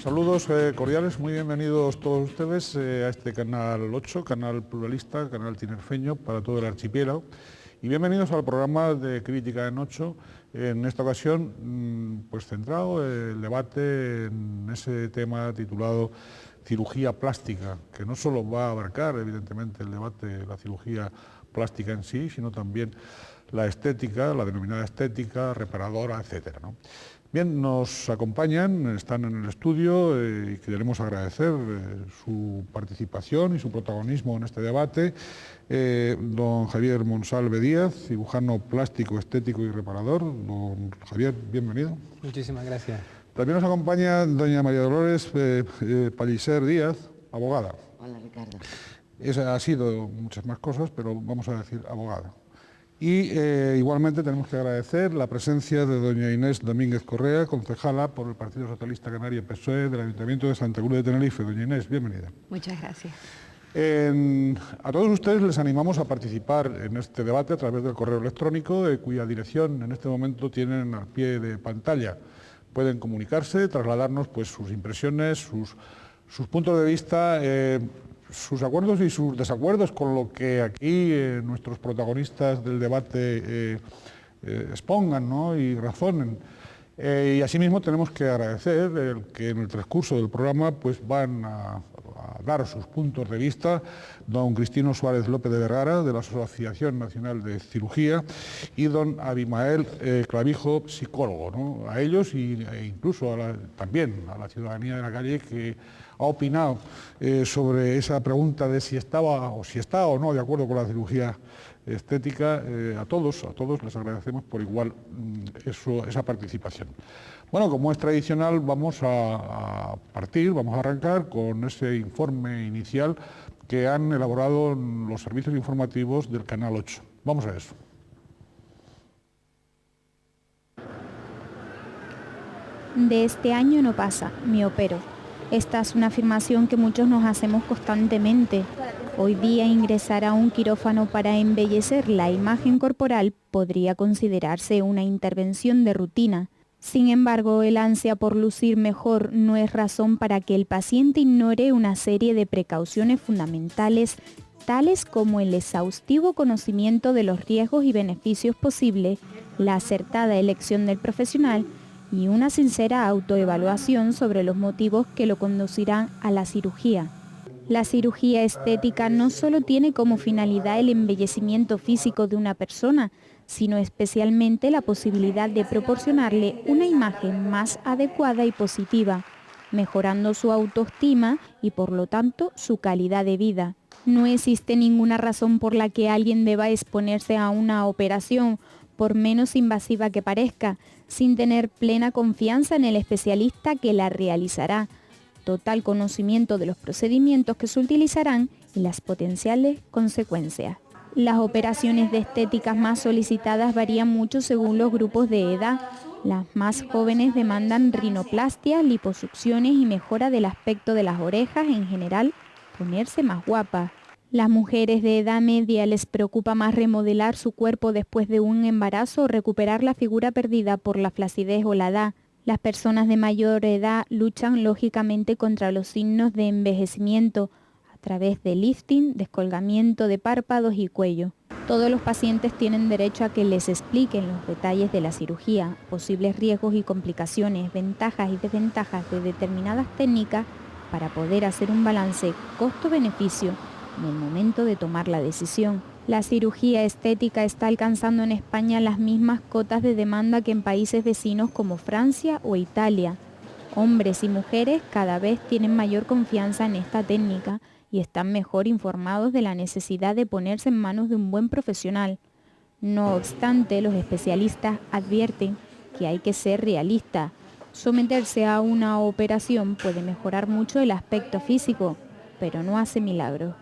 Saludos cordiales, muy bienvenidos todos ustedes a este Canal 8, canal pluralista, canal tinerfeño para todo el archipiélago. Y bienvenidos al programa de Crítica en 8, en esta ocasión pues centrado el debate en ese tema titulado cirugía plástica, que no solo va a abarcar evidentemente el debate de la cirugía plástica en sí, sino también la estética, la denominada estética, reparadora, etcétera, ¿no? Bien, nos acompañan, están en el estudio y queremos agradecer su participación y su protagonismo en este debate. Don Javier Monsalve Díaz, cirujano plástico, estético y reparador. Don Javier, bienvenido. Muchísimas gracias. También nos acompaña doña María Dolores Palliser Díaz, abogada. Hola, Ricardo. Esa ha sido muchas más cosas, pero vamos a decir abogada. Y igualmente tenemos que agradecer la presencia de doña Inés Domínguez Correa, concejala por el Partido Socialista Canario PSOE del Ayuntamiento de Santa Cruz de Tenerife. Doña Inés, bienvenida. Muchas gracias. A todos ustedes les animamos a participar en este debate a través del correo electrónico, cuya dirección en este momento tienen al pie de pantalla. Pueden comunicarse, trasladarnos pues, sus impresiones, sus puntos de vista, sus acuerdos y sus desacuerdos con lo que aquí nuestros protagonistas del debate expongan, ¿no? Y razonen. Y asimismo tenemos que agradecer el que en el transcurso del programa pues, van a dar sus puntos de vista don Cristino Suárez López de Vergara, de la Asociación Nacional de Cirugía, y don Abimael Clavijo, psicólogo, ¿no? A ellos e incluso también a la ciudadanía de la calle que ha opinado sobre esa pregunta de si estaba o si está o no de acuerdo con la cirugía estética. A todos les agradecemos por igual esa participación. Bueno, como es tradicional, vamos a arrancar con ese informe inicial que han elaborado los servicios informativos del Canal 8. Vamos a eso. De este año no pasa, me opero. Esta es una afirmación que muchos nos hacemos constantemente. Hoy día ingresar a un quirófano para embellecer la imagen corporal podría considerarse una intervención de rutina. Sin embargo, el ansia por lucir mejor no es razón para que el paciente ignore una serie de precauciones fundamentales, tales como el exhaustivo conocimiento de los riesgos y beneficios posibles, la acertada elección del profesional y una sincera autoevaluación sobre los motivos que lo conducirán a la cirugía. La cirugía estética no solo tiene como finalidad el embellecimiento físico de una persona, sino especialmente la posibilidad de proporcionarle una imagen más adecuada y positiva, mejorando su autoestima y por lo tanto su calidad de vida. No existe ninguna razón por la que alguien deba exponerse a una operación, por menos invasiva que parezca, sin tener plena confianza en el especialista que la realizará, total conocimiento de los procedimientos que se utilizarán y las potenciales consecuencias. Las operaciones de estéticas más solicitadas varían mucho según los grupos de edad. Las más jóvenes demandan rinoplastia, liposucciones y mejora del aspecto de las orejas, en general, ponerse más guapas. Las mujeres de edad media les preocupa más remodelar su cuerpo después de un embarazo o recuperar la figura perdida por la flacidez o la edad. Las personas de mayor edad luchan lógicamente contra los signos de envejecimiento a través de lifting, descolgamiento de párpados y cuello. Todos los pacientes tienen derecho a que les expliquen los detalles de la cirugía, posibles riesgos y complicaciones, ventajas y desventajas de determinadas técnicas para poder hacer un balance costo-beneficio en el momento de tomar la decisión. La cirugía estética está alcanzando en España las mismas cotas de demanda que en países vecinos como Francia o Italia. Hombres y mujeres cada vez tienen mayor confianza en esta técnica y están mejor informados de la necesidad de ponerse en manos de un buen profesional. No obstante, los especialistas advierten que hay que ser realistas. Someterse a una operación puede mejorar mucho el aspecto físico, pero no hace milagros.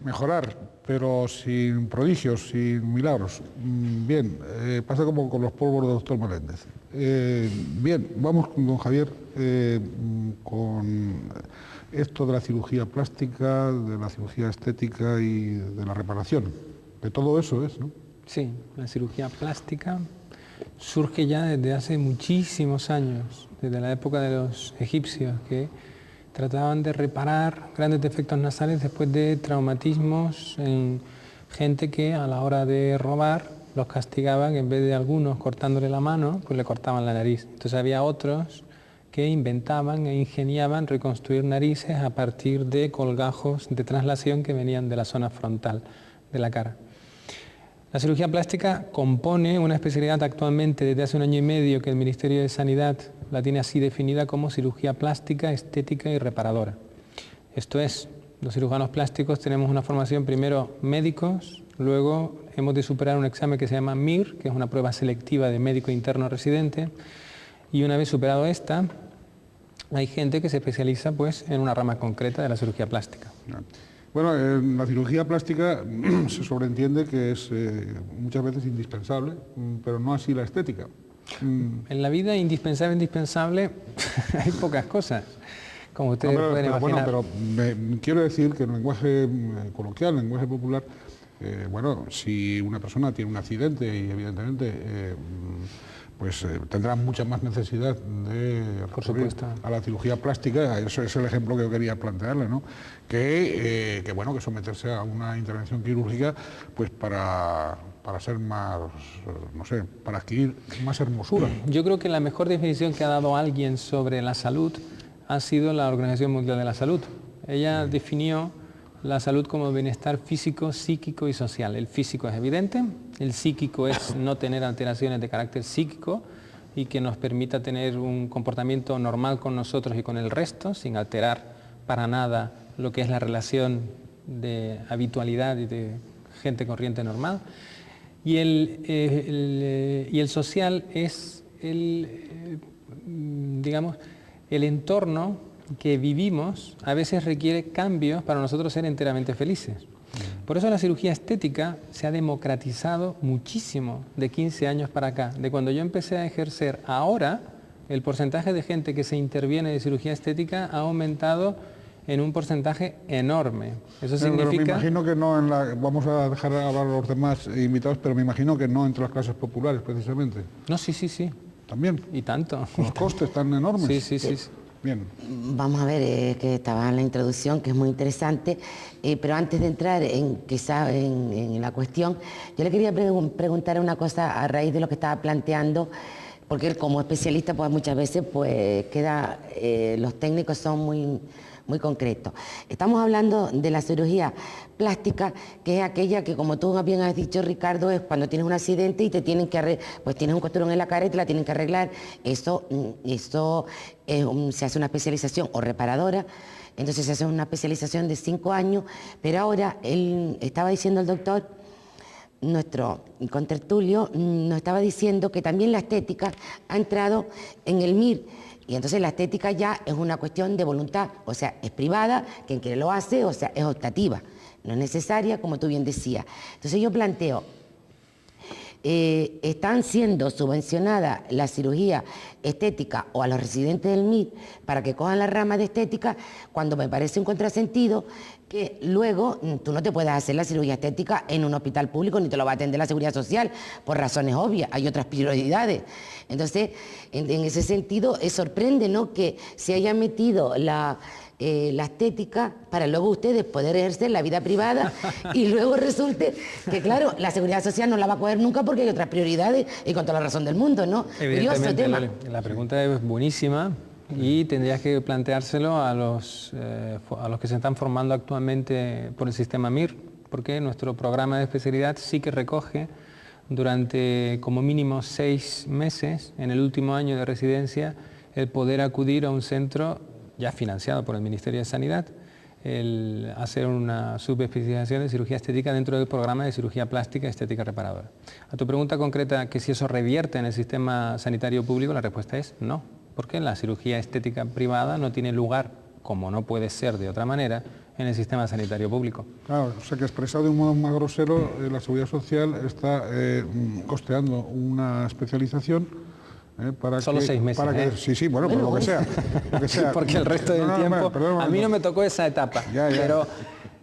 Mejorar, pero sin prodigios, sin milagros. Bien, pasa como con los polvos de doctor Meléndez. Bien, vamos con don Javier con esto de la cirugía plástica, de la cirugía estética y de la reparación. De todo eso es, ¿no? Sí, la cirugía plástica surge ya desde hace muchísimos años, desde la época de los egipcios, que trataban de reparar grandes defectos nasales después de traumatismos en gente que a la hora de robar los castigaban, en vez de algunos cortándole la mano, pues le cortaban la nariz. Entonces había otros que inventaban e ingeniaban reconstruir narices a partir de colgajos de traslación que venían de la zona frontal de la cara. La cirugía plástica compone una especialidad actualmente desde hace 1 año y medio que el Ministerio de Sanidad la tiene así definida como cirugía plástica, estética y reparadora. Esto es, los cirujanos plásticos tenemos una formación primero médicos, luego hemos de superar un examen que se llama MIR, que es una prueba selectiva de médico interno residente, y una vez superado esta, hay gente que se especializa pues, en una rama concreta de la cirugía plástica. Bueno, en la cirugía plástica se sobreentiende que es muchas veces indispensable, pero no así la estética. En la vida indispensable, hay pocas cosas, como ustedes pueden imaginar. Bueno, pero quiero decir que en lenguaje coloquial, en lenguaje popular, bueno, si una persona tiene un accidente y evidentemente pues tendrá mucha más necesidad de recurrir a la cirugía plástica, eso es el ejemplo que yo quería plantearle, ¿no? Que someterse a una intervención quirúrgica pues para ser más, no sé, para adquirir más hermosura. Yo creo que la mejor definición que ha dado alguien sobre la salud ha sido la Organización Mundial de la Salud. Ella definió la salud como bienestar físico, psíquico y social. El físico es evidente, el psíquico es no tener alteraciones de carácter psíquico y que nos permita tener un comportamiento normal con nosotros y con el resto, sin alterar para nada lo que es la relación de habitualidad y de gente corriente normal. Y el social es digamos, el entorno que vivimos a veces requiere cambios para nosotros ser enteramente felices. Por eso la cirugía estética se ha democratizado muchísimo de 15 años para acá. De cuando yo empecé a ejercer, ahora el porcentaje de gente que se interviene de cirugía estética ha aumentado en un porcentaje enorme. Eso significa... Pero me imagino que no vamos a dejar hablar a los demás invitados, pero me imagino que no entre las clases populares, precisamente. No, sí. ¿También? Y tanto. ¿Los costes tan enormes? Sí. Bien. Vamos a ver, que estaba en la introducción, que es muy interesante, pero antes de entrar en la cuestión, yo le quería preguntar una cosa a raíz de lo que estaba planteando, porque él como especialista pues muchas veces pues los técnicos son muy concretos. Estamos hablando de la cirugía plástica, que es aquella que, como tú bien has dicho, Ricardo, es cuando tienes un accidente y te tienen que pues tienes un costurón en la cara y te la tienen que arreglar. Eso se hace una especialización o reparadora, entonces se hace una especialización de 5 años, pero ahora él estaba diciendo el doctor, nuestro contertulio, nos estaba diciendo que también la estética ha entrado en el MIR. Y entonces la estética ya es una cuestión de voluntad, o sea, es privada, quien quiere lo hace, o sea, es optativa, no es necesaria, como tú bien decías. Entonces yo planteo, ¿están siendo subvencionada la cirugía estética o a los residentes del MIR para que cojan la rama de estética, cuando me parece un contrasentido que luego tú no te puedes hacer la cirugía estética en un hospital público ni te lo va a atender la Seguridad Social por razones obvias, hay otras prioridades? Entonces, en ese sentido, sorprende, ¿no?, que se haya metido la estética para luego ustedes poder ejercer la vida privada y luego resulte que, claro, la Seguridad Social no la va a coger nunca porque hay otras prioridades y con toda la razón del mundo, ¿no? Evidentemente, Loli, la pregunta es buenísima y tendrías que planteárselo a los que se están formando actualmente por el sistema MIR, porque nuestro programa de especialidad sí que recoge durante como mínimo 6 meses en el último año de residencia el poder acudir a un centro ya financiado por el Ministerio de Sanidad, el hacer una subespecialización de cirugía estética dentro del programa de cirugía plástica, estética reparadora. A tu pregunta concreta, que si eso revierte en el sistema sanitario público, la respuesta es no, porque la cirugía estética privada no tiene lugar, como no puede ser de otra manera, en el sistema sanitario público. Claro, o sea que expresado de un modo más grosero, la Seguridad Social está costeando una especialización para solo 6 meses. Sí, bueno, lo que sea. Porque el resto del tiempo... A mí no me tocó esa etapa,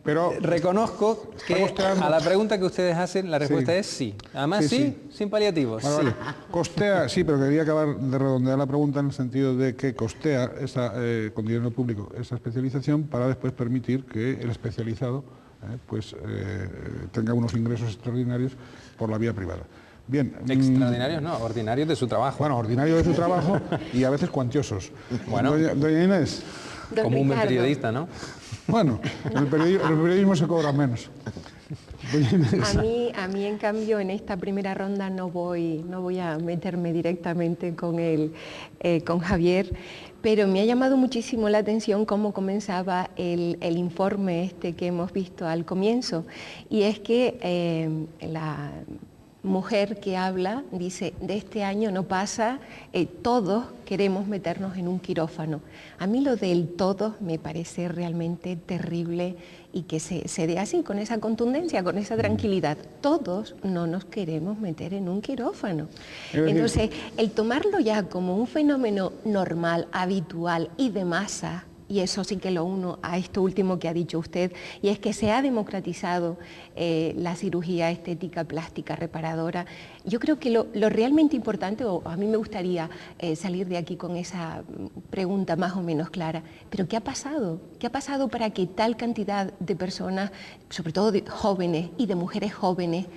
Pero reconozco que costeando. a la pregunta que ustedes hacen, la respuesta Sí. es sí. Además, Sí, sí, sin paliativos. Vale, sí. vale. Costea, sí, pero quería acabar de redondear la pregunta en el sentido de que costea con dinero público esa especialización para después permitir que el especializado tenga unos ingresos extraordinarios por la vía privada. Bien. Extraordinarios no, ordinarios de su trabajo. Bueno, ordinarios de su trabajo y a veces cuantiosos. Bueno. Doña Inés. Don Como un buen Ricardo. periodista, ¿no? Bueno, en el periodismo se cobra menos. Doña Inés. A mí, en cambio, en esta primera ronda no voy a meterme directamente con Javier, pero me ha llamado muchísimo la atención cómo comenzaba el informe este que hemos visto al comienzo, y es que la mujer que habla dice, de este año no pasa, todos queremos meternos en un quirófano. A mí lo del todos me parece realmente terrible y que se dé así, con esa contundencia, con esa tranquilidad. Todos no nos queremos meter en un quirófano. Entonces, el tomarlo ya como un fenómeno normal, habitual y de masa, y eso sí que lo uno a esto último que ha dicho usted, y es que se ha democratizado la cirugía estética, plástica, reparadora. Yo creo que lo realmente importante, o a mí me gustaría salir de aquí con esa pregunta más o menos clara, pero ¿qué ha pasado? ¿Qué ha pasado para que tal cantidad de personas, sobre todo de jóvenes y de mujeres jóvenes,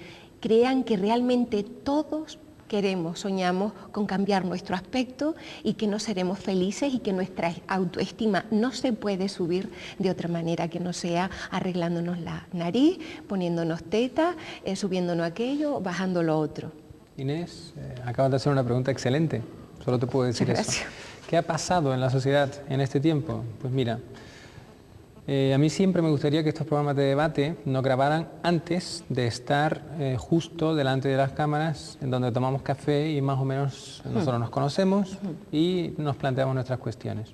crean que realmente todos soñamos con cambiar nuestro aspecto y que no seremos felices y que nuestra autoestima no se puede subir de otra manera que no sea arreglándonos la nariz, poniéndonos tetas, subiéndonos aquello, bajando lo otro? Inés, acabas de hacer una pregunta excelente, solo te puedo decir Muchas eso. gracias. ¿Qué ha pasado en la sociedad en este tiempo? Pues mira, a mí siempre me gustaría que estos programas de debate nos grabaran antes de estar justo delante de las cámaras, en donde tomamos café y más o menos nosotros nos conocemos y nos planteamos nuestras cuestiones.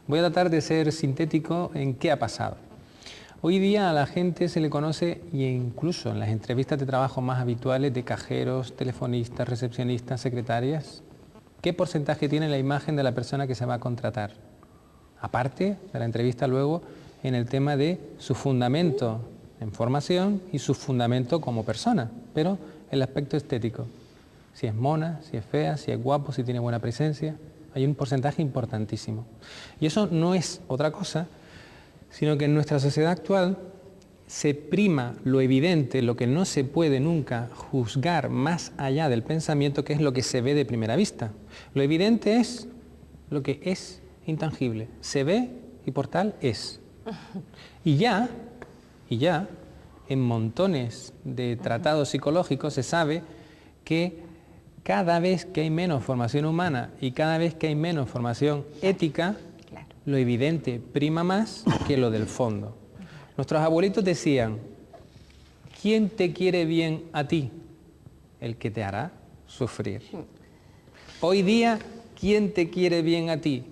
Voy a tratar de ser sintético en qué ha pasado. Hoy día a la gente se le conoce, y incluso en las entrevistas de trabajo más habituales de cajeros, telefonistas, recepcionistas, secretarias, ¿qué porcentaje tiene la imagen de la persona que se va a contratar? Aparte de la entrevista luego, en el tema de su fundamento en formación y su fundamento como persona, pero el aspecto estético. Si es mona, si es fea, si es guapo, si tiene buena presencia, hay un porcentaje importantísimo. Y eso no es otra cosa, sino que en nuestra sociedad actual se prima lo evidente, lo que no se puede nunca juzgar más allá del pensamiento, que es lo que se ve de primera vista. Lo evidente es lo que es intangible, se ve y por tal es. Y ya, en montones de tratados psicológicos se sabe que cada vez que hay menos formación humana y cada vez que hay menos formación ética, Claro. lo evidente prima más que lo del fondo. Nuestros abuelitos decían, ¿quién te quiere bien a ti? El que te hará sufrir. Hoy día, ¿quién te quiere bien a ti?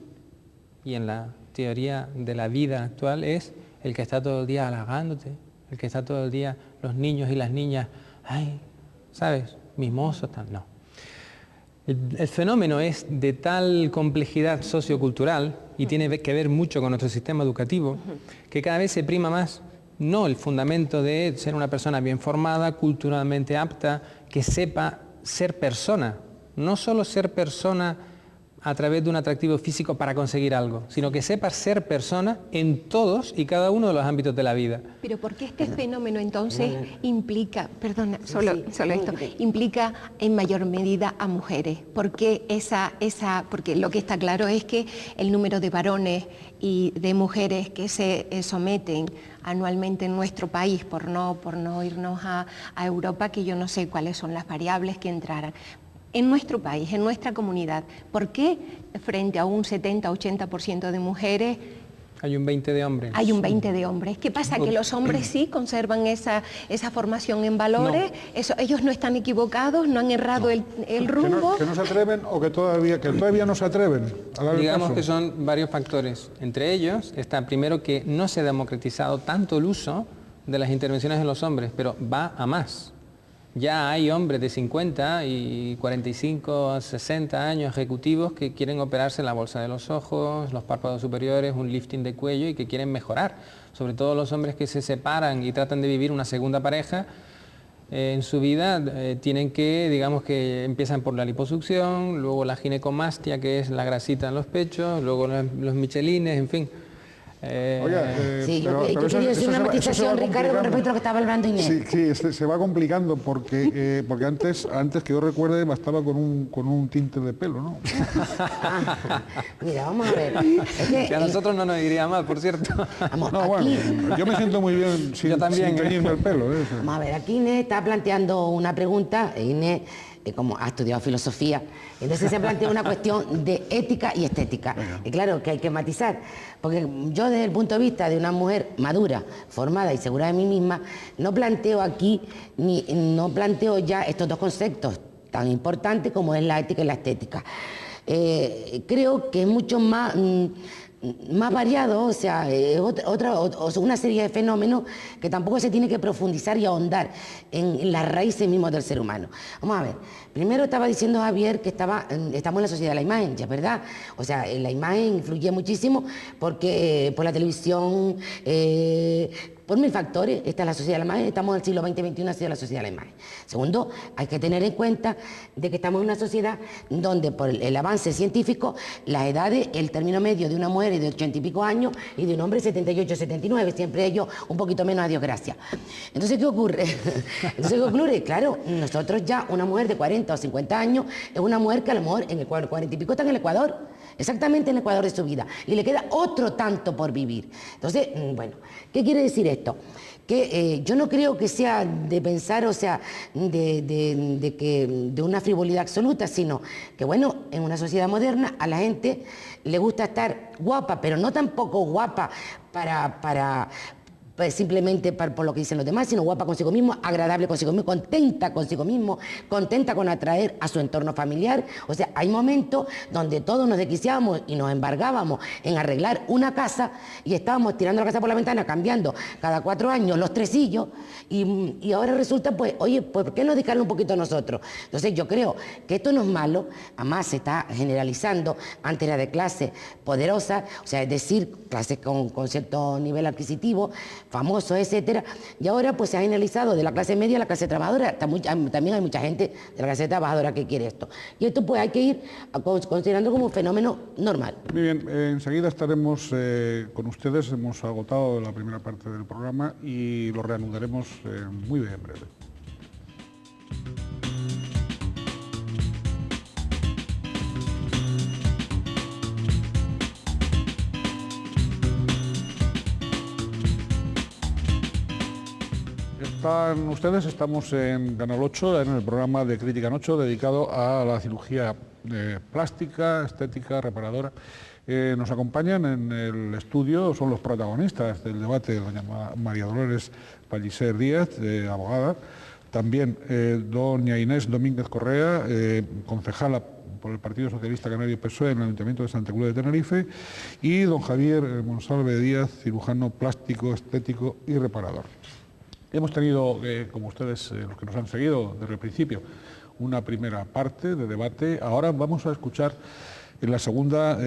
Y en la teoría de la vida actual es el que está todo el día halagándote, el que está todo el día, los niños y las niñas, ay, ¿sabes? Mimosos, tal. No. El fenómeno es de tal complejidad sociocultural y tiene que ver mucho con nuestro sistema educativo, que cada vez se prima más no el fundamento de ser una persona bien formada, culturalmente apta, que sepa ser persona, no solo ser persona a través de un atractivo físico para conseguir algo, sino que sepa ser persona en todos y cada uno de los ámbitos de la vida. Pero ¿por qué este fenómeno entonces implica, perdona, solo esto, implica en mayor medida a mujeres? Porque porque lo que está claro es que el número de varones y de mujeres que se someten anualmente en nuestro país, por no irnos a Europa, que yo no sé cuáles son las variables que entraran. En nuestro país, en nuestra comunidad, ¿por qué frente a un 70-80% de mujeres Hay un 20 de hombres. hay un 20 de hombres? ¿Qué pasa? ¿Que los hombres sí conservan esa formación en valores? No. ¿Ellos no están equivocados? ¿No han errado el rumbo? Que no se atreven o que todavía no se atreven a dar el Digamos paso. que son varios factores. Entre ellos está primero que no se ha democratizado tanto el uso de las intervenciones en los hombres, pero va a más. ya hay hombres de 50 y 45 a 60 años ejecutivos que quieren operarse la bolsa de los ojos, los párpados superiores, un lifting de cuello y que quieren mejorar. Sobre todo los hombres que se separan y tratan de vivir una segunda pareja en su vida, tienen que, digamos que empiezan por la liposucción, luego la ginecomastia, que es la grasita en los pechos, luego los michelines, en fin. Sí, yo quería decir una matización, Ricardo, con respecto a lo que estaba hablando Inés. Sí, se va complicando porque antes que yo recuerde bastaba con un tinte de pelo, ¿no? Mira, vamos a ver. Que a nosotros no nos iría mal, por cierto. Vamos, No, aquí, bueno, yo me siento muy bien sin teñirme el pelo. vamos a ver, aquí Inés está planteando una pregunta. Inés, como ha estudiado filosofía, entonces se plantea una cuestión de ética y estética. Y claro que hay que matizar, porque yo desde el punto de vista de una mujer madura, formada y segura de mí misma, no planteo aquí, no planteo ya estos dos conceptos tan importantes como es la ética y la estética. Creo que es mucho más variado, o sea, una serie de fenómenos que tampoco se tiene que profundizar y ahondar en las raíces mismas del ser humano. Vamos a ver, primero estaba diciendo Javier que estamos en la sociedad de la imagen, ya es verdad, o sea, la imagen influye muchísimo porque por la televisión, por mil factores, esta es la sociedad de la imagen, estamos en el siglo XX-XXI, ha sido la sociedad de la imagen. Segundo, hay que tener en cuenta de que estamos en una sociedad donde por el avance científico, las edades, el término medio de una mujer es de 80 y pico años y de un hombre 78, 79, siempre ellos un poquito menos, a Dios gracias. Entonces, ¿qué ocurre? Claro, nosotros ya, una mujer de 40 o 50 años, es una mujer que a lo mejor en el 40 y pico está en el Ecuador, exactamente en el Ecuador de su vida, y le queda otro tanto por vivir. Entonces, bueno, ¿qué quiere decir esto? Que yo no creo que sea de pensar, o sea, de una frivolidad absoluta, sino que, bueno, en una sociedad moderna a la gente le gusta estar guapa, pero no tampoco guapa simplemente por lo que dicen los demás, sino guapa consigo mismo, agradable consigo mismo, contenta consigo mismo, contenta con atraer a su entorno familiar. O sea, hay momentos donde todos nos desquiciábamos y nos embargábamos en arreglar una casa y estábamos tirando la casa por la ventana, cambiando cada 4 años los tresillos y ahora resulta, pues, oye, pues, ¿por qué no dedicarle un poquito a nosotros? Entonces yo creo que esto no es malo, además se está generalizando, antes era de clase poderosa, o sea, es decir, clases con cierto nivel adquisitivo, famosos, etcétera, y ahora pues se ha generalizado de la clase media a la clase trabajadora. También hay mucha gente de la clase trabajadora que quiere esto. Y esto pues hay que ir considerando como un fenómeno normal. Muy bien, enseguida estaremos con ustedes, hemos agotado la primera parte del programa y lo reanudaremos muy en breve. Estamos en Canal 8, en el programa de Crítica en 8, dedicado a la cirugía plástica, estética, reparadora. Nos acompañan en el estudio, son los protagonistas del debate, doña María Dolores Pellicer Díaz, abogada, también doña Inés Domínguez Correa, concejala por el Partido Socialista Canario PSOE en el Ayuntamiento de Santa Cruz de Tenerife, y don Javier Monsalve Díaz, cirujano plástico, estético y reparador. Hemos tenido, como ustedes, los que nos han seguido desde el principio, una primera parte de debate. Ahora vamos a escuchar en la segunda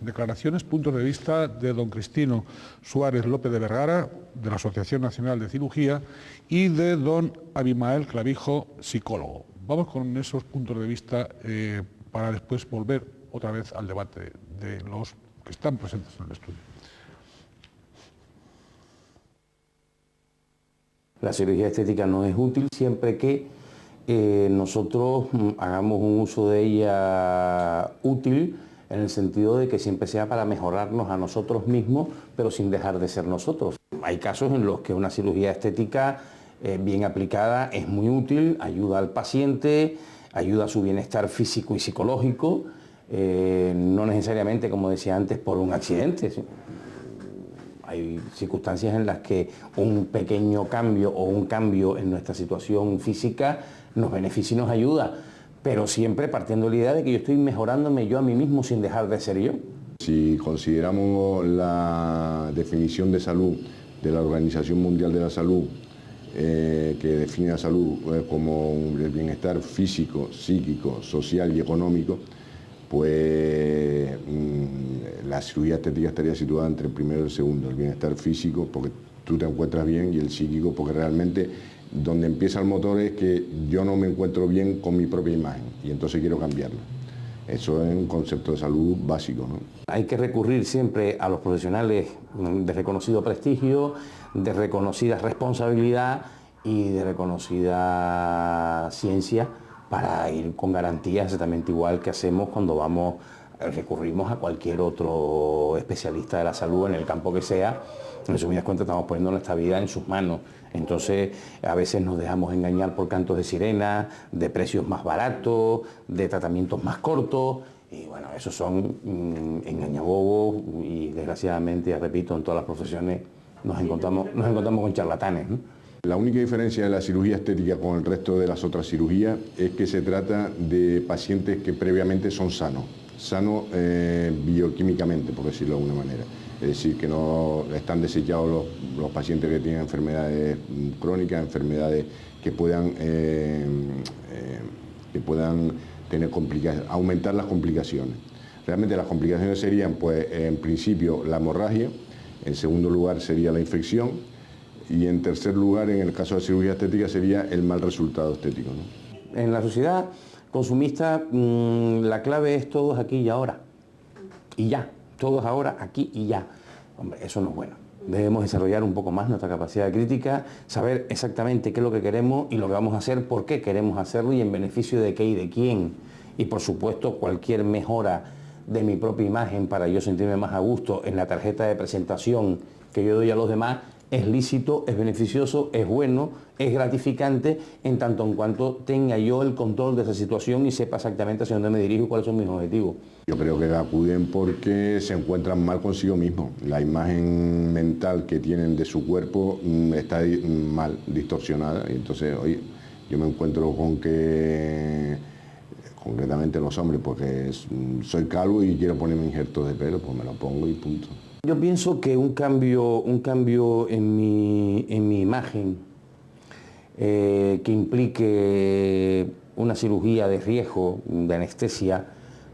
declaraciones, puntos de vista de don Cristino Suárez López de Vergara, de la Asociación Nacional de Cirugía, y de don Abimael Clavijo, psicólogo. Vamos con esos puntos de vista para después volver otra vez al debate de los que están presentes en el estudio. La cirugía estética no es útil siempre que nosotros hagamos un uso de ella útil en el sentido de que siempre sea para mejorarnos a nosotros mismos, pero sin dejar de ser nosotros. Hay casos en los que una cirugía estética bien aplicada es muy útil, ayuda al paciente, ayuda a su bienestar físico y psicológico, no necesariamente, como decía antes, por un accidente. Hay circunstancias en las que un pequeño cambio o un cambio en nuestra situación física nos beneficia y nos ayuda, pero siempre partiendo de la idea de que yo estoy mejorándome yo a mí mismo sin dejar de ser yo. Si consideramos la definición de salud de la Organización Mundial de la Salud que define la salud como el bienestar físico, psíquico, social y económico, pues la cirugía estética estaría situada entre el primero y el segundo, el bienestar físico porque tú te encuentras bien y el psíquico porque realmente donde empieza el motor es que yo no me encuentro bien con mi propia imagen y entonces quiero cambiarla. Eso es un concepto de salud básico, ¿no? Hay que recurrir siempre a los profesionales de reconocido prestigio, de reconocida responsabilidad y de reconocida ciencia para ir con garantías exactamente igual que hacemos cuando recurrimos a cualquier otro especialista de la salud en el campo que sea. En resumidas cuentas estamos poniendo nuestra vida en sus manos. Entonces a veces nos dejamos engañar por cantos de sirena, de precios más baratos, de tratamientos más cortos. Y bueno, esos son engañabobos y desgraciadamente, ya repito, en todas las profesiones nos encontramos con charlatanes, ¿no? La única diferencia de la cirugía estética con el resto de las otras cirugías es que se trata de pacientes que previamente son sanos bioquímicamente, por decirlo de alguna manera. Es decir, que no están desechados los pacientes que tienen enfermedades crónicas, enfermedades que puedan tener aumentar las complicaciones. Realmente las complicaciones serían, pues, en principio, la hemorragia, en segundo lugar sería la infección, y en tercer lugar, en el caso de cirugía estética, sería el mal resultado estético, ¿no? En la sociedad consumista la clave es todos aquí y ahora. Y ya, todos ahora, aquí y ya. Hombre, eso no es bueno. Debemos desarrollar un poco más nuestra capacidad de crítica, saber exactamente qué es lo que queremos y lo que vamos a hacer, por qué queremos hacerlo y en beneficio de qué y de quién. Y por supuesto, cualquier mejora de mi propia imagen para yo sentirme más a gusto en la tarjeta de presentación que yo doy a los demás, es lícito, es beneficioso, es bueno, es gratificante, en tanto en cuanto tenga yo el control de esa situación y sepa exactamente hacia dónde me dirijo y cuáles son mis objetivos. Yo creo que acuden porque se encuentran mal consigo mismos. La imagen mental que tienen de su cuerpo está mal, distorsionada. Y entonces hoy yo me encuentro con que, concretamente los hombres, porque soy calvo y quiero ponerme injertos de pelo, pues me lo pongo y punto. Yo pienso que un cambio en mi imagen que implique una cirugía de riesgo, de anestesia,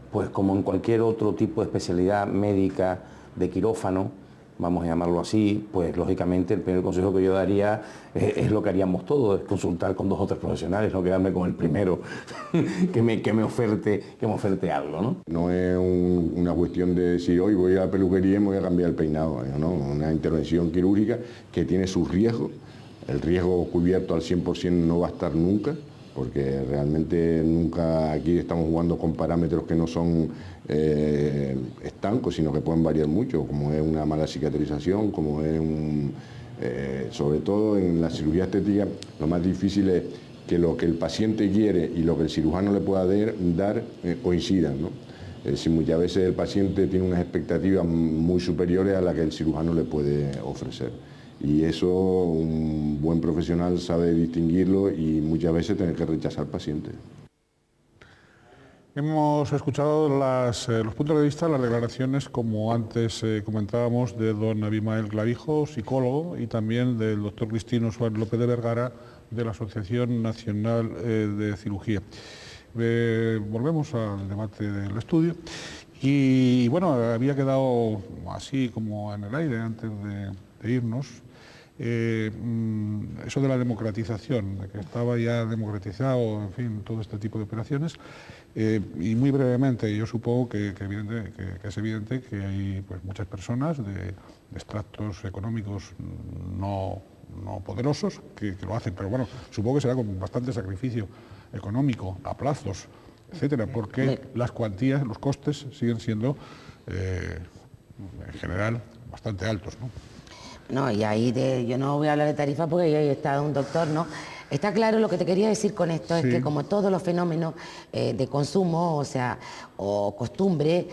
pues como en cualquier otro tipo de especialidad médica de quirófano, vamos a llamarlo así, pues lógicamente el primer consejo que yo daría es lo que haríamos todos, es consultar con 2 o 3 profesionales, no quedarme con el primero que me oferte algo, ¿no? No es una cuestión de decir, hoy voy a la peluquería y me voy a cambiar el peinado, ¿no? Una intervención quirúrgica que tiene sus riesgos. El riesgo cubierto al 100% no va a estar nunca, porque realmente nunca aquí estamos jugando con parámetros que no son estancos, sino que pueden variar mucho, como es una mala cicatrización, como es sobre todo en la cirugía estética, lo más difícil es que lo que el paciente quiere y lo que el cirujano le pueda dar coincidan, ¿no? Es decir, muchas veces el paciente tiene unas expectativas muy superiores a las que el cirujano le puede ofrecer. Y eso un buen profesional sabe distinguirlo y muchas veces tener que rechazar pacientes. Hemos escuchado los puntos de vista, las declaraciones, como antes comentábamos, de don Abimael Clavijo, psicólogo, y también del doctor Cristino Suárez López de Vergara, de la Asociación Nacional de Cirugía. Volvemos al debate del estudio. Y bueno, había quedado así como en el aire antes de irnos, eso de la democratización, de que estaba ya democratizado, en fin, todo este tipo de operaciones. Y muy brevemente, yo supongo que es evidente que hay, pues, muchas personas de extractos económicos no poderosos que lo hacen, pero bueno, supongo que será con bastante sacrificio económico, a plazos, etcétera, porque las cuantías, los costes siguen siendo, en general, bastante altos, ¿no? No, y ahí yo no voy a hablar de tarifa porque yo he estado un doctor, ¿no? Está claro, lo que te quería decir con esto es que como todos los fenómenos de consumo, o costumbre,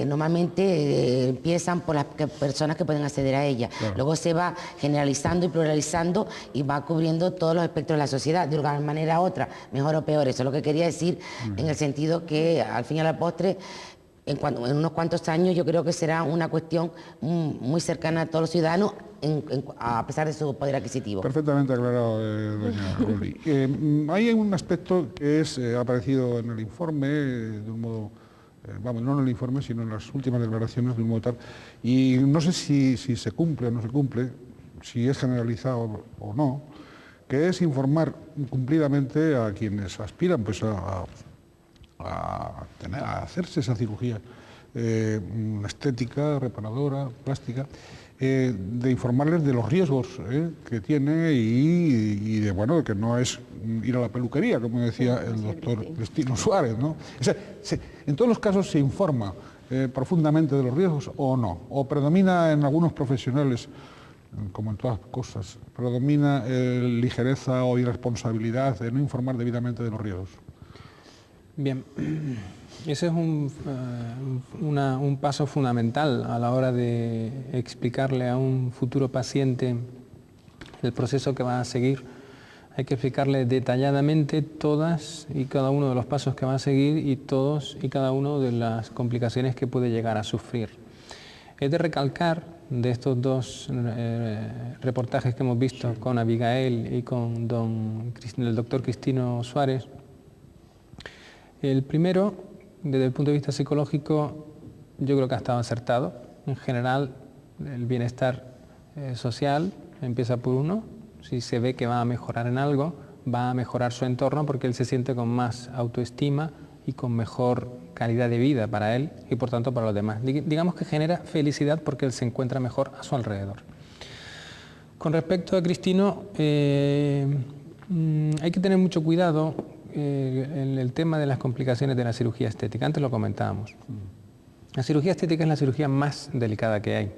normalmente empiezan por las personas que pueden acceder a ella. Claro. Luego se va generalizando y pluralizando y va cubriendo todos los espectros de la sociedad, de una manera u otra, mejor o peor. Eso es lo que quería decir, en el sentido que al fin y a la postre en unos cuantos años yo creo que será una cuestión muy cercana a todos los ciudadanos, a pesar de su poder adquisitivo. Perfectamente aclarado, doña Roli. Hay un aspecto que ha aparecido en el informe de un modo, vamos, no en el informe, sino en las últimas declaraciones de un modo tal, y no sé si se cumple o no se cumple, si es generalizado o no, que es informar cumplidamente a quienes aspiran pues, a hacerse esa cirugía estética, reparadora, plástica, de informarles de los riesgos que tiene y de bueno, que no es ir a la peluquería, como decía el doctor Cristino Suárez, ¿no? O sea, en todos los casos se informa profundamente de los riesgos o no, o predomina en algunos profesionales, como en todas cosas, predomina ligereza o irresponsabilidad de no informar debidamente de los riesgos. Bien, ese es un paso fundamental a la hora de explicarle a un futuro paciente el proceso que va a seguir. Hay que explicarle detalladamente todas y cada uno de los pasos que va a seguir y todos y cada uno de las complicaciones que puede llegar a sufrir. Es de recalcar de estos dos reportajes que hemos visto con Abigail y con el doctor Cristino Suárez. El primero, desde el punto de vista psicológico, yo creo que ha estado acertado. En general, el bienestar social empieza por uno. Si se ve que va a mejorar en algo, va a mejorar su entorno porque él se siente con más autoestima y con mejor calidad de vida para él y por tanto para los demás. Digamos que genera felicidad porque él se encuentra mejor a su alrededor. Con respecto a Cristino, hay que tener mucho cuidado en el tema de las complicaciones de la cirugía estética. Antes lo comentábamos. La cirugía estética es la cirugía más delicada que hay.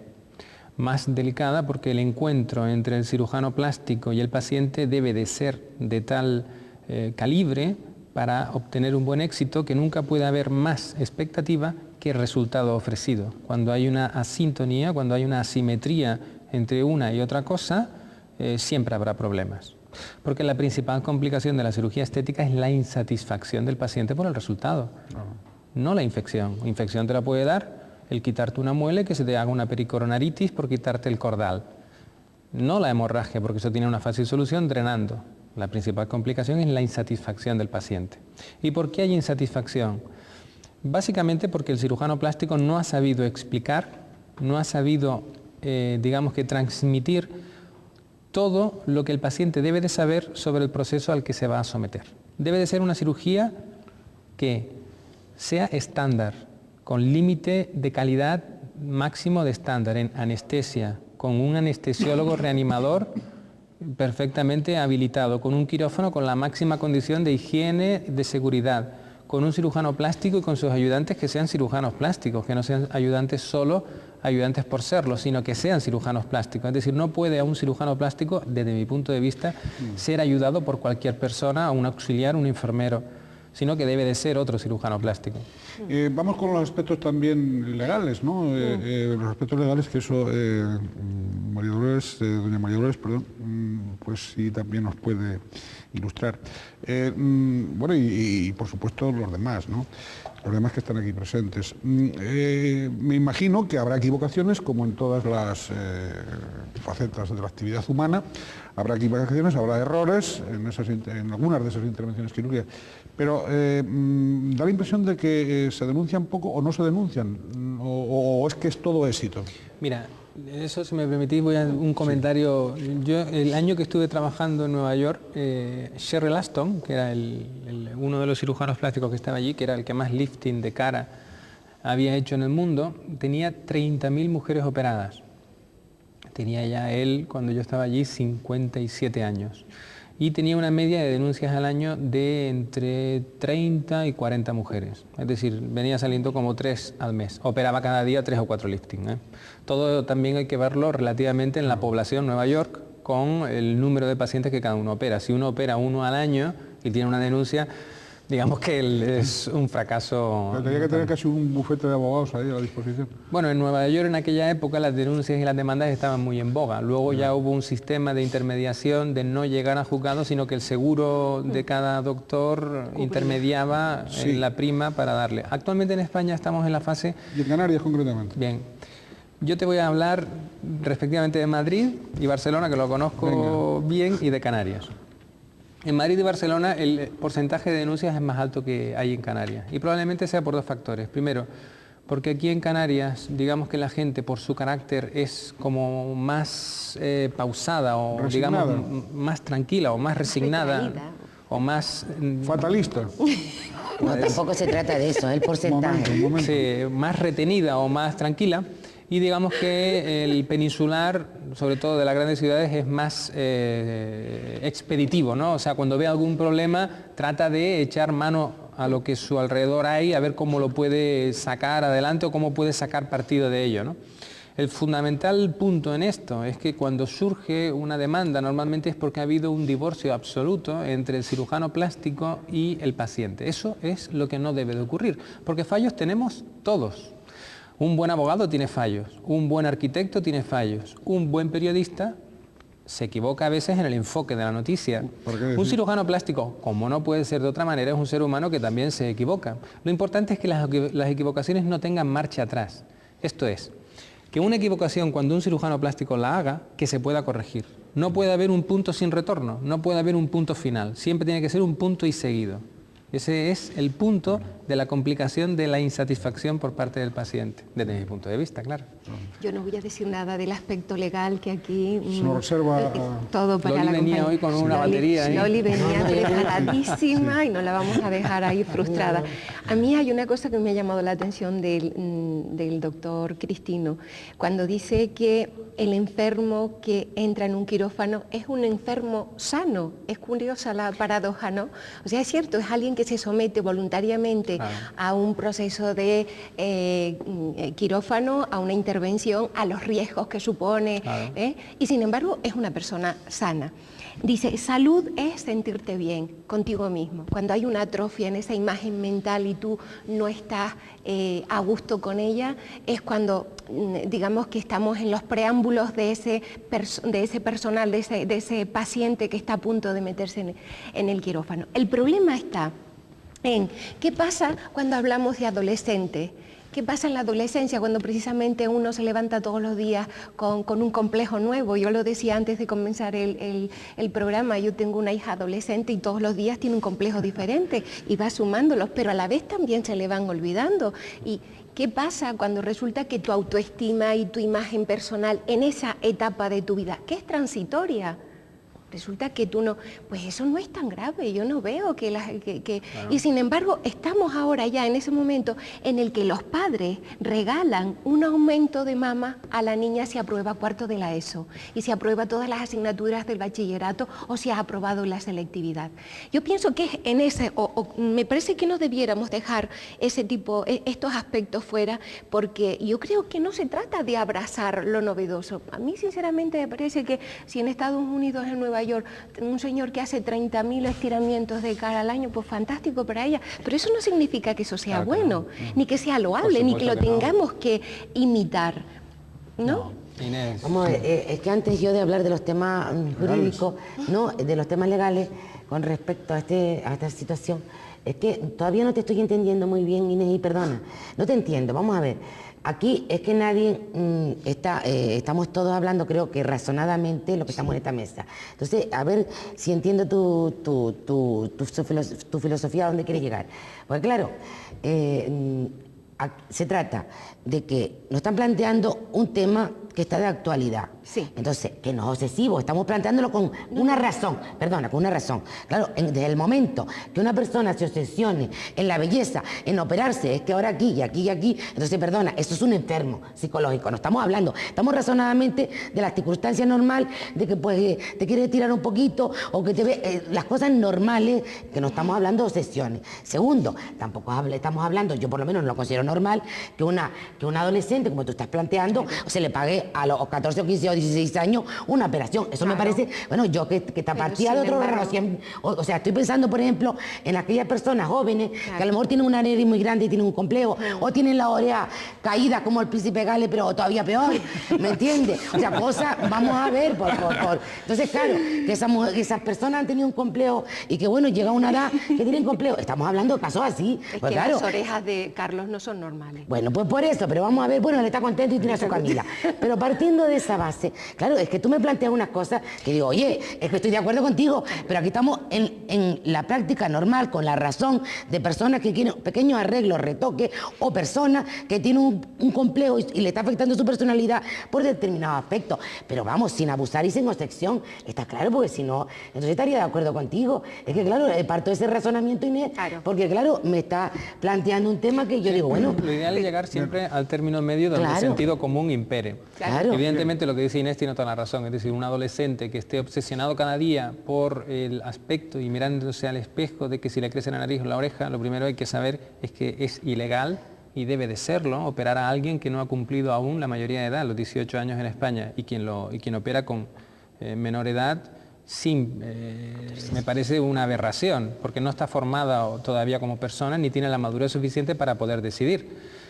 Más delicada porque el encuentro entre el cirujano plástico y el paciente debe de ser de tal calibre para obtener un buen éxito que nunca puede haber más expectativa que el resultado ofrecido. Cuando hay una asintonía, cuando hay una asimetría entre una y otra cosa, siempre habrá problemas. Porque la principal complicación de la cirugía estética es la insatisfacción del paciente por el resultado, no la infección. Infección te la puede dar el quitarte una muela, que se te haga una pericoronaritis por quitarte el cordal. No la hemorragia, porque eso tiene una fácil solución drenando. La principal complicación es la insatisfacción del paciente. ¿Y por qué hay insatisfacción? Básicamente porque el cirujano plástico no ha sabido explicar, no ha sabido, digamos que transmitir todo lo que el paciente debe de saber sobre el proceso al que se va a someter. Debe de ser una cirugía que sea estándar, con límite de calidad máximo de estándar en anestesia, con un anestesiólogo reanimador perfectamente habilitado, con un quirófano con la máxima condición de higiene, de seguridad, con un cirujano plástico y con sus ayudantes que sean cirujanos plásticos, que no sean ayudantes solo, ayudantes por serlo, sino que sean cirujanos plásticos. Es decir, no puede a un cirujano plástico, desde mi punto de vista, ser ayudado por cualquier persona, un auxiliar, un enfermero, sino que debe de ser otro cirujano plástico. Vamos con los aspectos también legales, ¿no? Los aspectos legales que eso, doña María Dolores, pues sí también nos puede ilustrar. Bueno, y por supuesto los demás, ¿no? Los demás que están aquí presentes. Me imagino que habrá equivocaciones, como en todas las facetas de la actividad humana. Habrá equivocaciones, habrá errores en algunas de esas intervenciones quirúrgicas. Pero da la impresión de que se denuncian poco o no se denuncian, o es que es todo éxito. Mira, eso, si me permitís, voy a un comentario. Yo, el año que estuve trabajando en Nueva York, Sheryl Aston, que era uno de los cirujanos plásticos que estaba allí, que era el que más lifting de cara había hecho en el mundo, tenía 30.000 mujeres operadas. Tenía ya él, cuando yo estaba allí, 57 años. Y tenía una media de denuncias al año de entre 30 y 40 mujeres. Es decir, venía saliendo como 3 al mes. Operaba cada día 3 o 4 liftings. Todo también hay que verlo relativamente en la población Nueva York con el número de pacientes que cada uno opera. Si uno opera uno al año y tiene una denuncia, digamos que es un fracaso. Pero tenía que tener casi un bufete de abogados ahí a la disposición. Bueno, en Nueva York en aquella época las denuncias y las demandas estaban muy en boga. Luego ya hubo un sistema de intermediación de no llegar a juzgado, sino que el seguro de cada doctor intermediaba en la prima para darle. Actualmente en España estamos en la fase... ¿Y en Canarias concretamente? Bien. Yo te voy a hablar respectivamente de Madrid y Barcelona, que lo conozco bien, y de Canarias. En Madrid y Barcelona el porcentaje de denuncias es más alto que hay en Canarias y probablemente sea por dos factores. Primero, porque aquí en Canarias, digamos que la gente por su carácter es como más pausada o resignada, digamos más tranquila o más resignada o más... fatalista. No, tampoco se trata de eso, es el porcentaje. Momento. Sí, más retenida o más tranquila. Y digamos que el peninsular, sobre todo de las grandes ciudades, es más expeditivo, ¿no? O sea, cuando ve algún problema, trata de echar mano a lo que a su alrededor hay, a ver cómo lo puede sacar adelante o cómo puede sacar partido de ello, ¿no? El fundamental punto en esto es que cuando surge una demanda, normalmente es porque ha habido un divorcio absoluto entre el cirujano plástico y el paciente. Eso es lo que no debe de ocurrir, porque fallos tenemos todos. Un buen abogado tiene fallos, un buen arquitecto tiene fallos, un buen periodista se equivoca a veces en el enfoque de la noticia. Un cirujano plástico, como no puede ser de otra manera, es un ser humano que también se equivoca. Lo importante es que las equivocaciones no tengan marcha atrás. Esto es, que una equivocación cuando un cirujano plástico la haga, que se pueda corregir. No puede haber un punto sin retorno, no puede haber un punto final, siempre tiene que ser un punto y seguido. Ese es el punto de la complicación de la insatisfacción por parte del paciente, desde mi punto de vista, claro. Yo no voy a decir nada del aspecto legal, que aquí se lo reserva todo para Loli la venía compañía. hoy con una batería. Loli venía preparadísima y no la vamos a dejar ahí frustrada. A mí hay una cosa que me ha llamado la atención del doctor Cristino, cuando dice que el enfermo que entra en un quirófano es un enfermo sano. Es curiosa la paradoja, ¿no? O sea, es cierto, es alguien que se somete voluntariamente a un proceso de quirófano, a una intervención, a los riesgos que supone, y sin embargo es una persona sana. Dice, salud es sentirte bien contigo mismo. Cuando hay una atrofia en esa imagen mental y tú no estás a gusto con ella, es cuando, digamos, que estamos en los preámbulos de ese personal, de ese paciente que está a punto de meterse en el quirófano. El problema está en qué pasa cuando hablamos de adolescentes. ¿Qué pasa en la adolescencia cuando precisamente uno se levanta todos los días con un complejo nuevo? Yo lo decía antes de comenzar el programa, yo tengo una hija adolescente y todos los días tiene un complejo diferente y va sumándolos, pero a la vez también se le van olvidando. ¿Y qué pasa cuando resulta que tu autoestima y tu imagen personal en esa etapa de tu vida, que es transitoria, resulta que tú no, pues eso no es tan grave, yo no veo que... Claro. Y sin embargo, estamos ahora ya en ese momento en el que los padres regalan un aumento de mama a la niña si aprueba cuarto de la ESO y si aprueba todas las asignaturas del bachillerato o si ha aprobado la selectividad. Yo pienso que en ese, me parece que no debiéramos dejar estos aspectos fuera, porque yo creo que no se trata de abrazar lo novedoso. A mí sinceramente me parece que si en Estados Unidos, en Nueva York, un señor que hace 30.000 estiramientos de cara al año, pues fantástico para ella, pero eso no significa que eso sea bueno, ni que sea loable, ni que lo tengamos que imitar, ¿no? Inés. Vamos, es que antes yo de hablar de los temas jurídicos, no, de los temas legales con respecto a esta situación, es que todavía no te estoy entendiendo muy bien, Inés, y perdona, no te entiendo. Vamos a ver, aquí es que nadie estamos todos hablando, creo que razonadamente, lo que estamos en esta mesa. Entonces, a ver si entiendo tu filosofía, a dónde quieres llegar. Porque claro, se trata de que nos están planteando un tema que está de actualidad. Sí. Entonces, que no es obsesivo, estamos planteándolo con una razón, perdona, con una razón. Claro, desde el momento que una persona se obsesione en la belleza, en operarse, es que ahora aquí y aquí y aquí, entonces, perdona, eso es un enfermo psicológico. No estamos hablando, estamos razonadamente de la circunstancia normal, de que pues te quieres tirar un poquito o que te ve las cosas normales, que no estamos hablando de obsesiones. Segundo, tampoco estamos hablando, yo por lo menos no lo considero normal, que una adolescente, como tú estás planteando, se le pague a los 14 o 15 los 16 años una operación. Eso me parece, bueno, yo que partía de otro relación, o sea, estoy pensando, por ejemplo, en aquellas personas jóvenes que a lo mejor tienen una nariz muy grande y tienen un complejo, o tienen la oreja caída como el príncipe Gale, pero todavía peor, ¿me entiendes? O sea, cosas, vamos a ver, Entonces, claro, que esas personas han tenido un complejo y que, bueno, llega una edad que tienen complejo. Estamos hablando de casos así. Es pues, que claro, las orejas de Carlos no son normales. bueno, pues por eso, pero vamos a ver, bueno, él está contento y tiene a su Camila. Pero partiendo de esa base, claro, es que tú me planteas unas cosas que digo, oye, es que estoy de acuerdo contigo, pero aquí estamos en la práctica normal, con la razón de personas que quieren pequeños arreglos, retoques, o personas que tienen un complejo y le está afectando su personalidad por determinados aspectos. Pero vamos, sin abusar y sin obsesión, está claro, porque si no, entonces estaría de acuerdo contigo. Es que claro, parto de ese razonamiento, Inés, porque claro, me está planteando un tema que yo digo, bueno... Lo ideal es llegar siempre al término medio donde el sentido común impere. Claro. Evidentemente lo que dice Inés tiene toda la razón, es decir, un adolescente que esté obsesionado cada día por el aspecto y mirándose al espejo de que si le crece la nariz o la oreja, lo primero hay que saber es que es ilegal y debe de serlo, operar a alguien que no ha cumplido aún la mayoría de edad, los 18 años en España, y quien opera con menor edad, me parece una aberración, porque no está formada todavía como persona ni tiene la madurez suficiente para poder decidir.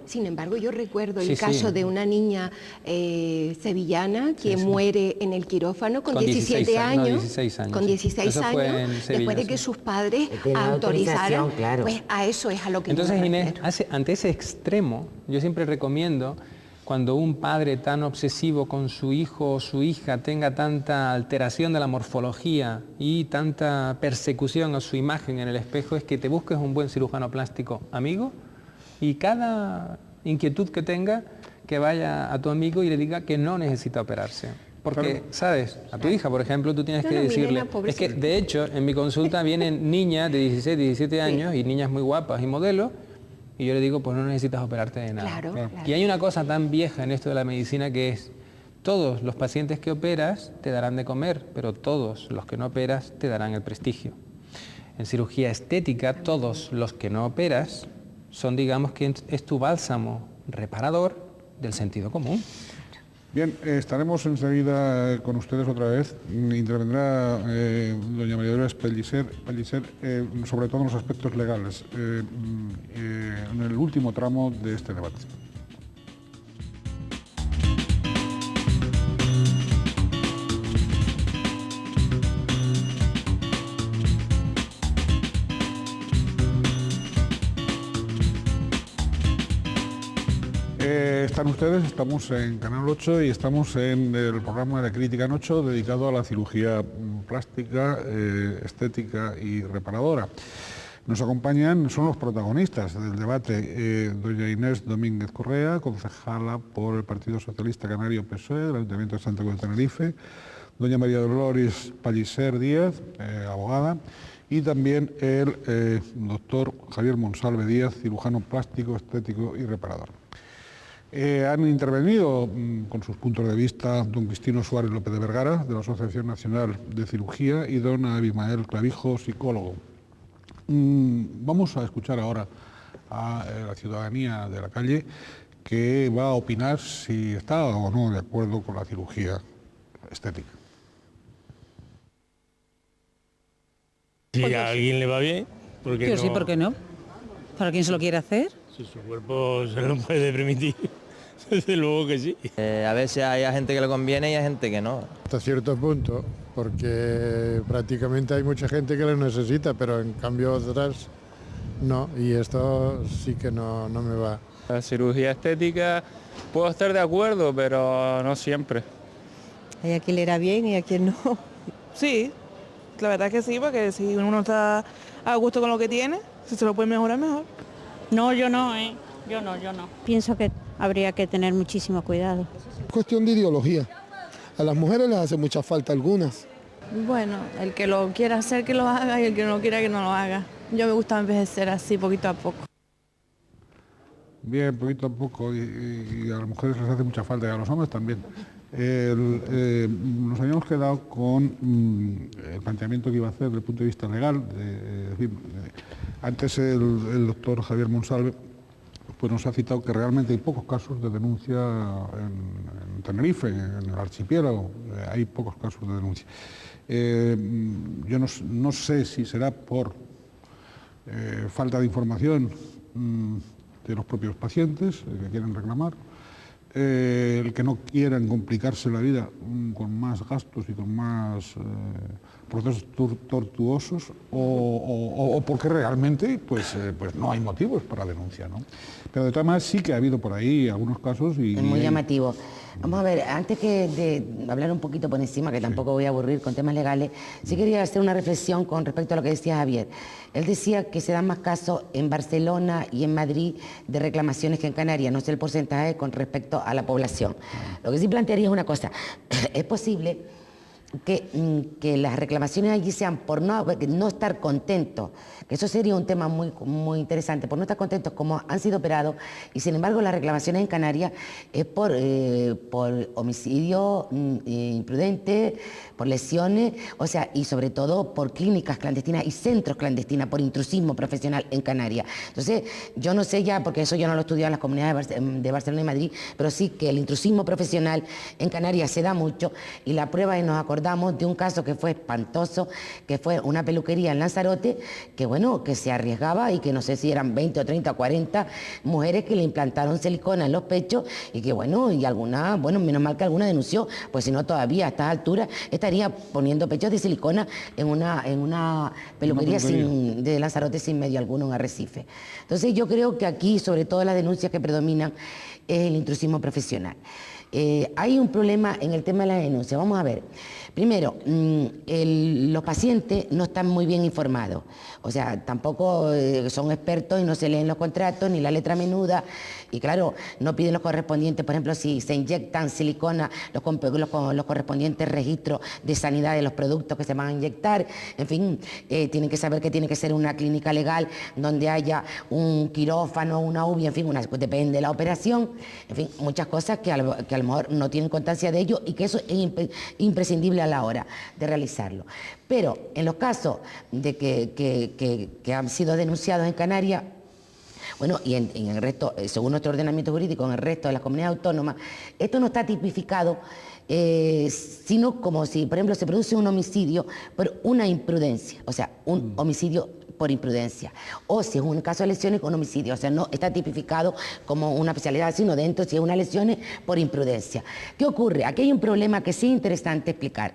Sin embargo, yo recuerdo el caso de una niña sevillana que muere en el quirófano con 17 años. No, 16 años. Con 16 años, Sevilla, después de que sus padres autorizaran, pues a eso es a lo que entonces, yo me Inés, refiero. ante ese extremo, yo siempre recomiendo, cuando un padre tan obsesivo con su hijo o su hija tenga tanta alteración de la morfología y tanta persecución a su imagen en el espejo, es que te busques un buen cirujano plástico amigo, y cada inquietud que tenga, que vaya a tu amigo y le diga que no necesita operarse. Porque, ¿sabes? A tu hija, por ejemplo, tú tienes que decirle... Es que, de hecho, en mi consulta vienen niñas de 16, 17 años y niñas muy guapas y modelos, y yo le digo, pues no necesitas operarte de nada. Claro. Y hay una cosa tan vieja en esto de la medicina que es, todos los pacientes que operas te darán de comer, pero todos los que no operas te darán el prestigio. En cirugía estética, todos los que no operas son, digamos, que es tu bálsamo reparador del sentido común. Bien, estaremos enseguida con ustedes otra vez. Intervendrá doña María Dolores Pellicer, sobre todo en los aspectos legales, en el último tramo de este debate. Están ustedes, estamos en Canal 8 y estamos en el programa de Crítica en 8 dedicado a la cirugía plástica, estética y reparadora. Nos acompañan, son los protagonistas del debate, doña Inés Domínguez Correa, concejala por el Partido Socialista Canario PSOE del Ayuntamiento de Santa Cruz de Tenerife, doña María Dolores Pellicer Díaz, abogada, y también el doctor Javier Monsalve Díaz, cirujano plástico, estético y reparador. Han intervenido con sus puntos de vista don Cristino Suárez López de Vergara, de la Asociación Nacional de Cirugía, y don Abimael Clavijo, psicólogo. Vamos a escuchar ahora a la ciudadanía de la calle, que va a opinar si está o no de acuerdo con la cirugía estética. Si a alguien le va bien, ¿por qué no? Sí, ¿por qué no? ¿Para quién se lo quiere hacer? Si su cuerpo se lo puede permitir, desde luego que sí. A veces hay gente que le conviene y hay gente que no. Hasta cierto punto, porque prácticamente hay mucha gente que lo necesita, pero en cambio otras no, y esto sí que no me va. La cirugía estética puedo estar de acuerdo, pero no siempre. Hay a quien le irá bien y a quien no. Sí, la verdad que sí, porque si uno está a gusto con lo que tiene, si se lo puede mejorar, mejor. No, yo no, yo no. Pienso que habría que tener muchísimo cuidado. Es cuestión de ideología. A las mujeres les hace mucha falta algunas. Bueno, el que lo quiera hacer que lo haga y el que no quiera que no lo haga. Yo me gusta envejecer así, poquito a poco. Bien, poquito a poco, y a las mujeres les hace mucha falta y a los hombres también. Nos habíamos quedado con el planteamiento que iba a hacer desde el punto de vista legal. Antes el doctor Javier Monsalve pues nos ha citado que realmente hay pocos casos de denuncia en en Tenerife, en el archipiélago, hay pocos casos de denuncia. Yo no sé si será por falta de información de los propios pacientes que quieren reclamar, el que no quieran complicarse la vida con más gastos y con más procesos tortuosos, o porque realmente pues no hay motivos para denuncia, ¿no? Pero de todas maneras sí que ha habido por ahí algunos casos y... Es muy llamativo. Vamos a ver, antes de hablar un poquito por encima, que tampoco voy a aburrir con temas legales, sí quería hacer una reflexión con respecto a lo que decía Javier. Él decía que se dan más casos en Barcelona y en Madrid de reclamaciones que en Canarias, no sé el porcentaje con respecto a la población. Lo que sí plantearía es una cosa, es posible que las reclamaciones allí sean por no estar contentos, que eso sería un tema muy interesante, por no estar contentos como han sido operados, y sin embargo las reclamaciones en Canarias es por homicidio imprudente, por lesiones, o sea, y sobre todo por clínicas clandestinas y centros clandestinos, por intrusismo profesional en Canarias. Entonces, yo no sé ya, porque eso yo no lo he estudiado en las comunidades de Barcelona y Madrid, pero sí que el intrusismo profesional en Canarias se da mucho, y la prueba es, nos acordamos de un caso que fue espantoso, que fue una peluquería en Lanzarote, que bueno, que se arriesgaba y que no sé si eran 20 o 30 o 40 mujeres que le implantaron silicona en los pechos y que bueno, y alguna, bueno, menos mal que alguna denunció, pues si no todavía a estas alturas estaría poniendo pechos de silicona en una peluquería de Lanzarote sin medio alguno en Arrecife. Entonces yo creo que aquí, sobre todo las denuncias que predominan, es el intrusismo profesional. Hay un problema en el tema de la denuncia. Vamos a ver. Primero, los pacientes no están muy bien informados. O sea, tampoco son expertos y no se leen los contratos ni la letra menuda. Y claro, no piden los correspondientes, por ejemplo, si se inyectan silicona, los correspondientes registros de sanidad de los productos que se van a inyectar. En fin, tienen que saber que tiene que ser una clínica legal donde haya un quirófano, una UBI, en fin, depende de la operación. En fin, muchas cosas que a lo mejor no tienen constancia de ello y que eso es imprescindible a la hora de realizarlo. Pero en los casos de que han sido denunciados en Canarias, bueno, y en el resto, según nuestro ordenamiento jurídico, en el resto de las comunidades autónomas, esto no está tipificado, sino como si, por ejemplo, se produce un homicidio por una imprudencia, o sea, un homicidio por imprudencia, o si es un caso de lesiones con homicidio, o sea, no está tipificado como una especialidad, sino dentro si es una lesión por imprudencia. ¿Qué ocurre? Aquí hay un problema que sí es interesante explicar.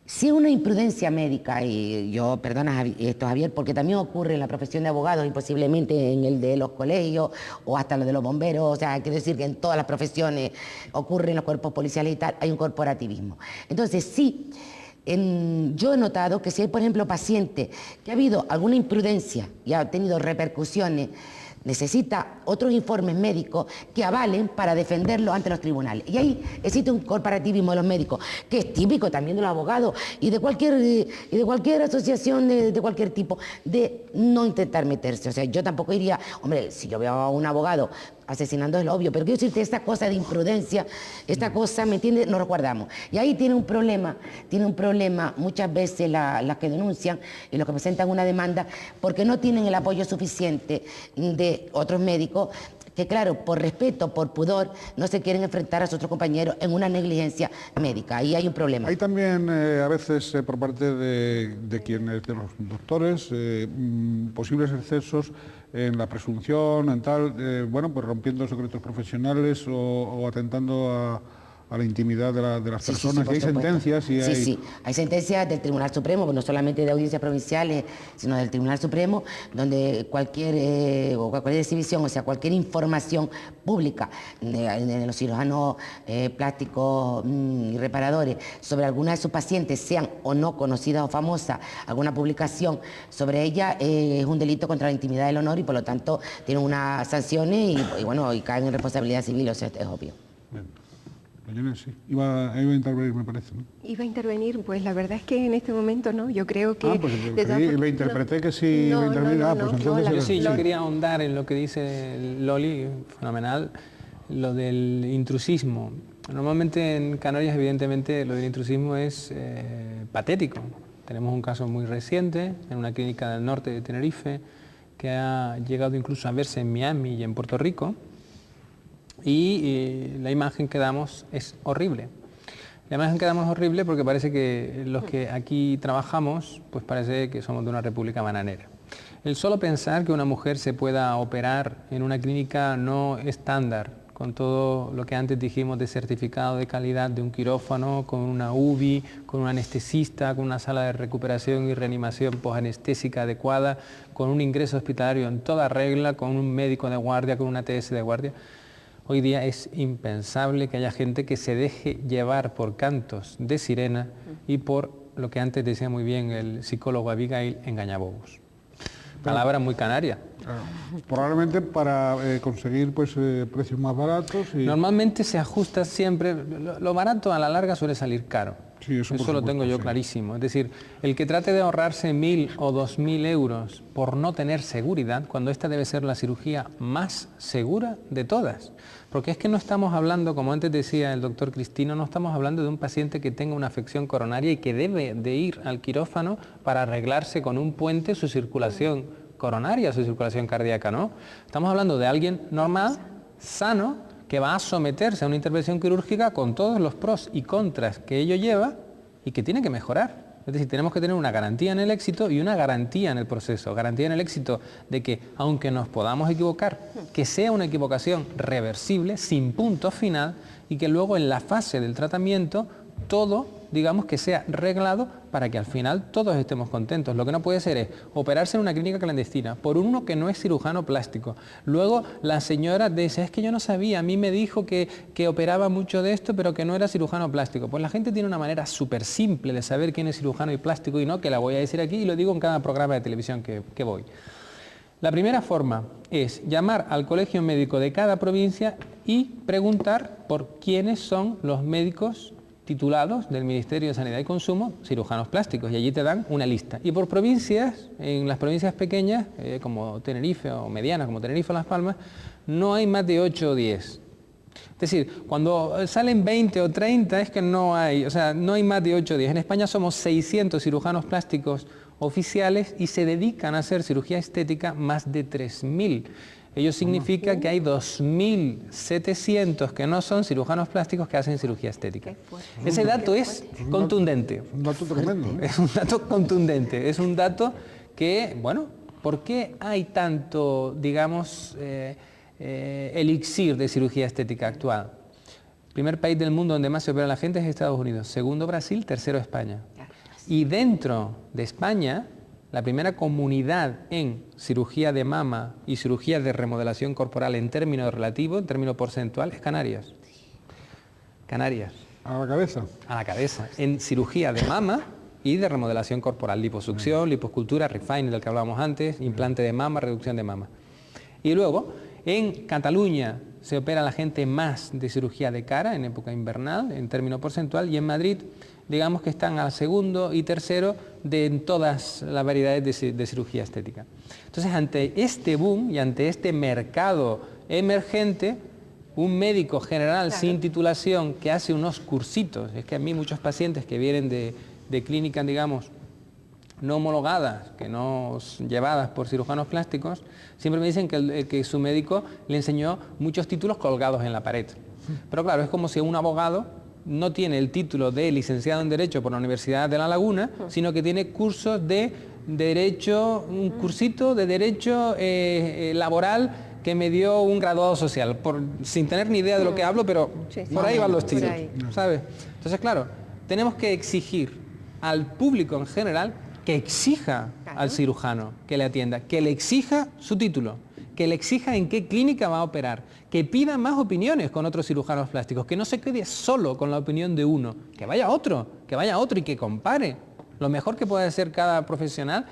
Si es una imprudencia médica, y yo, perdona esto Javier, porque también ocurre en la profesión de abogados y posiblemente en el de los colegios o hasta lo de los bomberos, o sea, quiero decir que en todas las profesiones ocurre en los cuerpos policiales y tal, hay un corporativismo. Entonces, sí, yo he notado que si hay, por ejemplo, paciente que ha habido alguna imprudencia y ha tenido repercusiones, necesita otros informes médicos que avalen para defenderlo ante los tribunales. Y ahí existe un corporativismo de los médicos, que es típico también de los abogados y de cualquier asociación de cualquier tipo, de no intentar meterse. O sea, yo tampoco iría, hombre, si yo veo a un abogado asesinando es lo obvio, pero quiero decirte, esta cosa de imprudencia, esta cosa, ¿me entiendes? Nos recordamos. Y ahí tiene un problema muchas veces las que denuncian y los que presentan una demanda, porque no tienen el apoyo suficiente de otros médicos que, claro, por respeto, por pudor, no se quieren enfrentar a sus otros compañeros en una negligencia médica. Ahí hay un problema. Hay también a veces por parte de los doctores posibles excesos en la presunción, en tal, bueno, pues rompiendo secretos profesionales o atentando a la intimidad de las personas. Sí, y hay sentencias y hay sentencias del Tribunal Supremo, no solamente de audiencias provinciales, sino del Tribunal Supremo, donde cualquier exhibición, o sea, cualquier información pública de los cirujanos plásticos y reparadores sobre alguna de sus pacientes, sean o no conocidas o famosas, alguna publicación sobre ella, es un delito contra la intimidad del honor y por lo tanto tienen unas sanciones y bueno, y caen en responsabilidad civil, o sea, es obvio. Bien. Sí. Iba a intervenir, me parece, ¿no? Iba a intervenir, pues la verdad es que en este momento no, yo creo que... pues le interpreté que sí iba a intervenir, pues entonces... Yo quería ahondar en lo que dice Loli, fenomenal, lo del intrusismo. Normalmente en Canarias, evidentemente, lo del intrusismo es patético. Tenemos un caso muy reciente en una clínica del norte de Tenerife que ha llegado incluso a verse en Miami y en Puerto Rico, y la imagen que damos es horrible. La imagen que damos es horrible porque parece que los que aquí trabajamos, pues parece que somos de una república bananera. El solo pensar que una mujer se pueda operar en una clínica no estándar, con todo lo que antes dijimos de certificado de calidad de un quirófano, con una UBI, con un anestesista, con una sala de recuperación y reanimación posanestésica adecuada, con un ingreso hospitalario en toda regla, con un médico de guardia, con una TS de guardia. Hoy día es impensable que haya gente que se deje llevar por cantos de sirena y por lo que antes decía muy bien el psicólogo Abigail, engañabobos. Palabra muy canaria. Claro. Probablemente para conseguir pues, precios más baratos. Y... Normalmente se ajusta siempre, lo barato a la larga suele salir caro. Sí, eso lo tengo yo clarísimo. Es decir, el que trate de ahorrarse 1.000 o 2.000 euros por no tener seguridad, cuando esta debe ser la cirugía más segura de todas. Porque es que no estamos hablando, como antes decía el doctor Cristino, no estamos hablando de un paciente que tenga una afección coronaria y que debe de ir al quirófano para arreglarse con un puente su circulación coronaria, su circulación cardíaca, ¿no? Estamos hablando de alguien normal, sano, que va a someterse a una intervención quirúrgica con todos los pros y contras que ello lleva y que tiene que mejorar. Es decir, tenemos que tener una garantía en el éxito y una garantía en el proceso. Garantía en el éxito de que, aunque nos podamos equivocar, que sea una equivocación reversible, sin punto final, y que luego en la fase del tratamiento todo, digamos, que sea reglado para que al final todos estemos contentos. Lo que no puede ser es operarse en una clínica clandestina por uno que no es cirujano plástico. Luego la señora dice, es que yo no sabía, a mí me dijo que operaba mucho de esto, pero que no era cirujano plástico. Pues la gente tiene una manera súper simple de saber quién es cirujano y plástico y no, que la voy a decir aquí y lo digo en cada programa de televisión que voy. La primera forma es llamar al colegio médico de cada provincia y preguntar por quiénes son los médicos titulados del Ministerio de Sanidad y Consumo, cirujanos plásticos, y allí te dan una lista. Y por provincias, en las provincias pequeñas, como Tenerife o medianas, como Tenerife o Las Palmas, no hay más de 8 o 10. Es decir, cuando salen 20 o 30 es que no hay, no hay más de 8 o 10. En España somos 600 cirujanos plásticos oficiales y se dedican a hacer cirugía estética más de 3.000. Ello significa que hay 2.700 que no son cirujanos plásticos que hacen cirugía estética. Ese dato es contundente. Es un dato tremendo, ¿no? Es un dato contundente. Es un dato que, bueno, ¿por qué hay tanto, digamos, elixir de cirugía estética actual? El primer país del mundo donde más se opera la gente es Estados Unidos. Segundo, Brasil. Tercero, España. Y dentro de España, la primera comunidad en cirugía de mama y cirugía de remodelación corporal en términos relativos, en términos porcentual, es Canarias. Canarias. ¿A la cabeza? A la cabeza. En cirugía de mama y de remodelación corporal, liposucción, liposcultura, refining del que hablábamos antes, implante de mama, reducción de mama. Y luego, en Cataluña se opera la gente más de cirugía de cara en época invernal, en términos porcentual, y en Madrid, digamos que están al segundo y tercero de todas las variedades de cirugía estética. Entonces, ante este boom y ante este mercado emergente, un médico general sin titulación que hace unos cursitos, es que a mí muchos pacientes que vienen de clínicas, digamos, no homologadas, que no llevadas por cirujanos plásticos, siempre me dicen que su médico le enseñó muchos títulos colgados en la pared. Pero claro, es como si un abogado no tiene el título de licenciado en Derecho por la Universidad de La Laguna, sino que tiene cursos de Derecho, un cursito de Derecho laboral que me dio un graduado social, sin tener ni idea de lo que hablo, pero por ahí van los tiros, ¿sabes? Entonces, claro, tenemos que exigir al público en general que exija al cirujano que le atienda, que le exija su título, que le exija en qué clínica va a operar, que pida más opiniones con otros cirujanos plásticos, que no se quede solo con la opinión de uno, que vaya otro y que compare lo mejor que puede hacer cada profesional.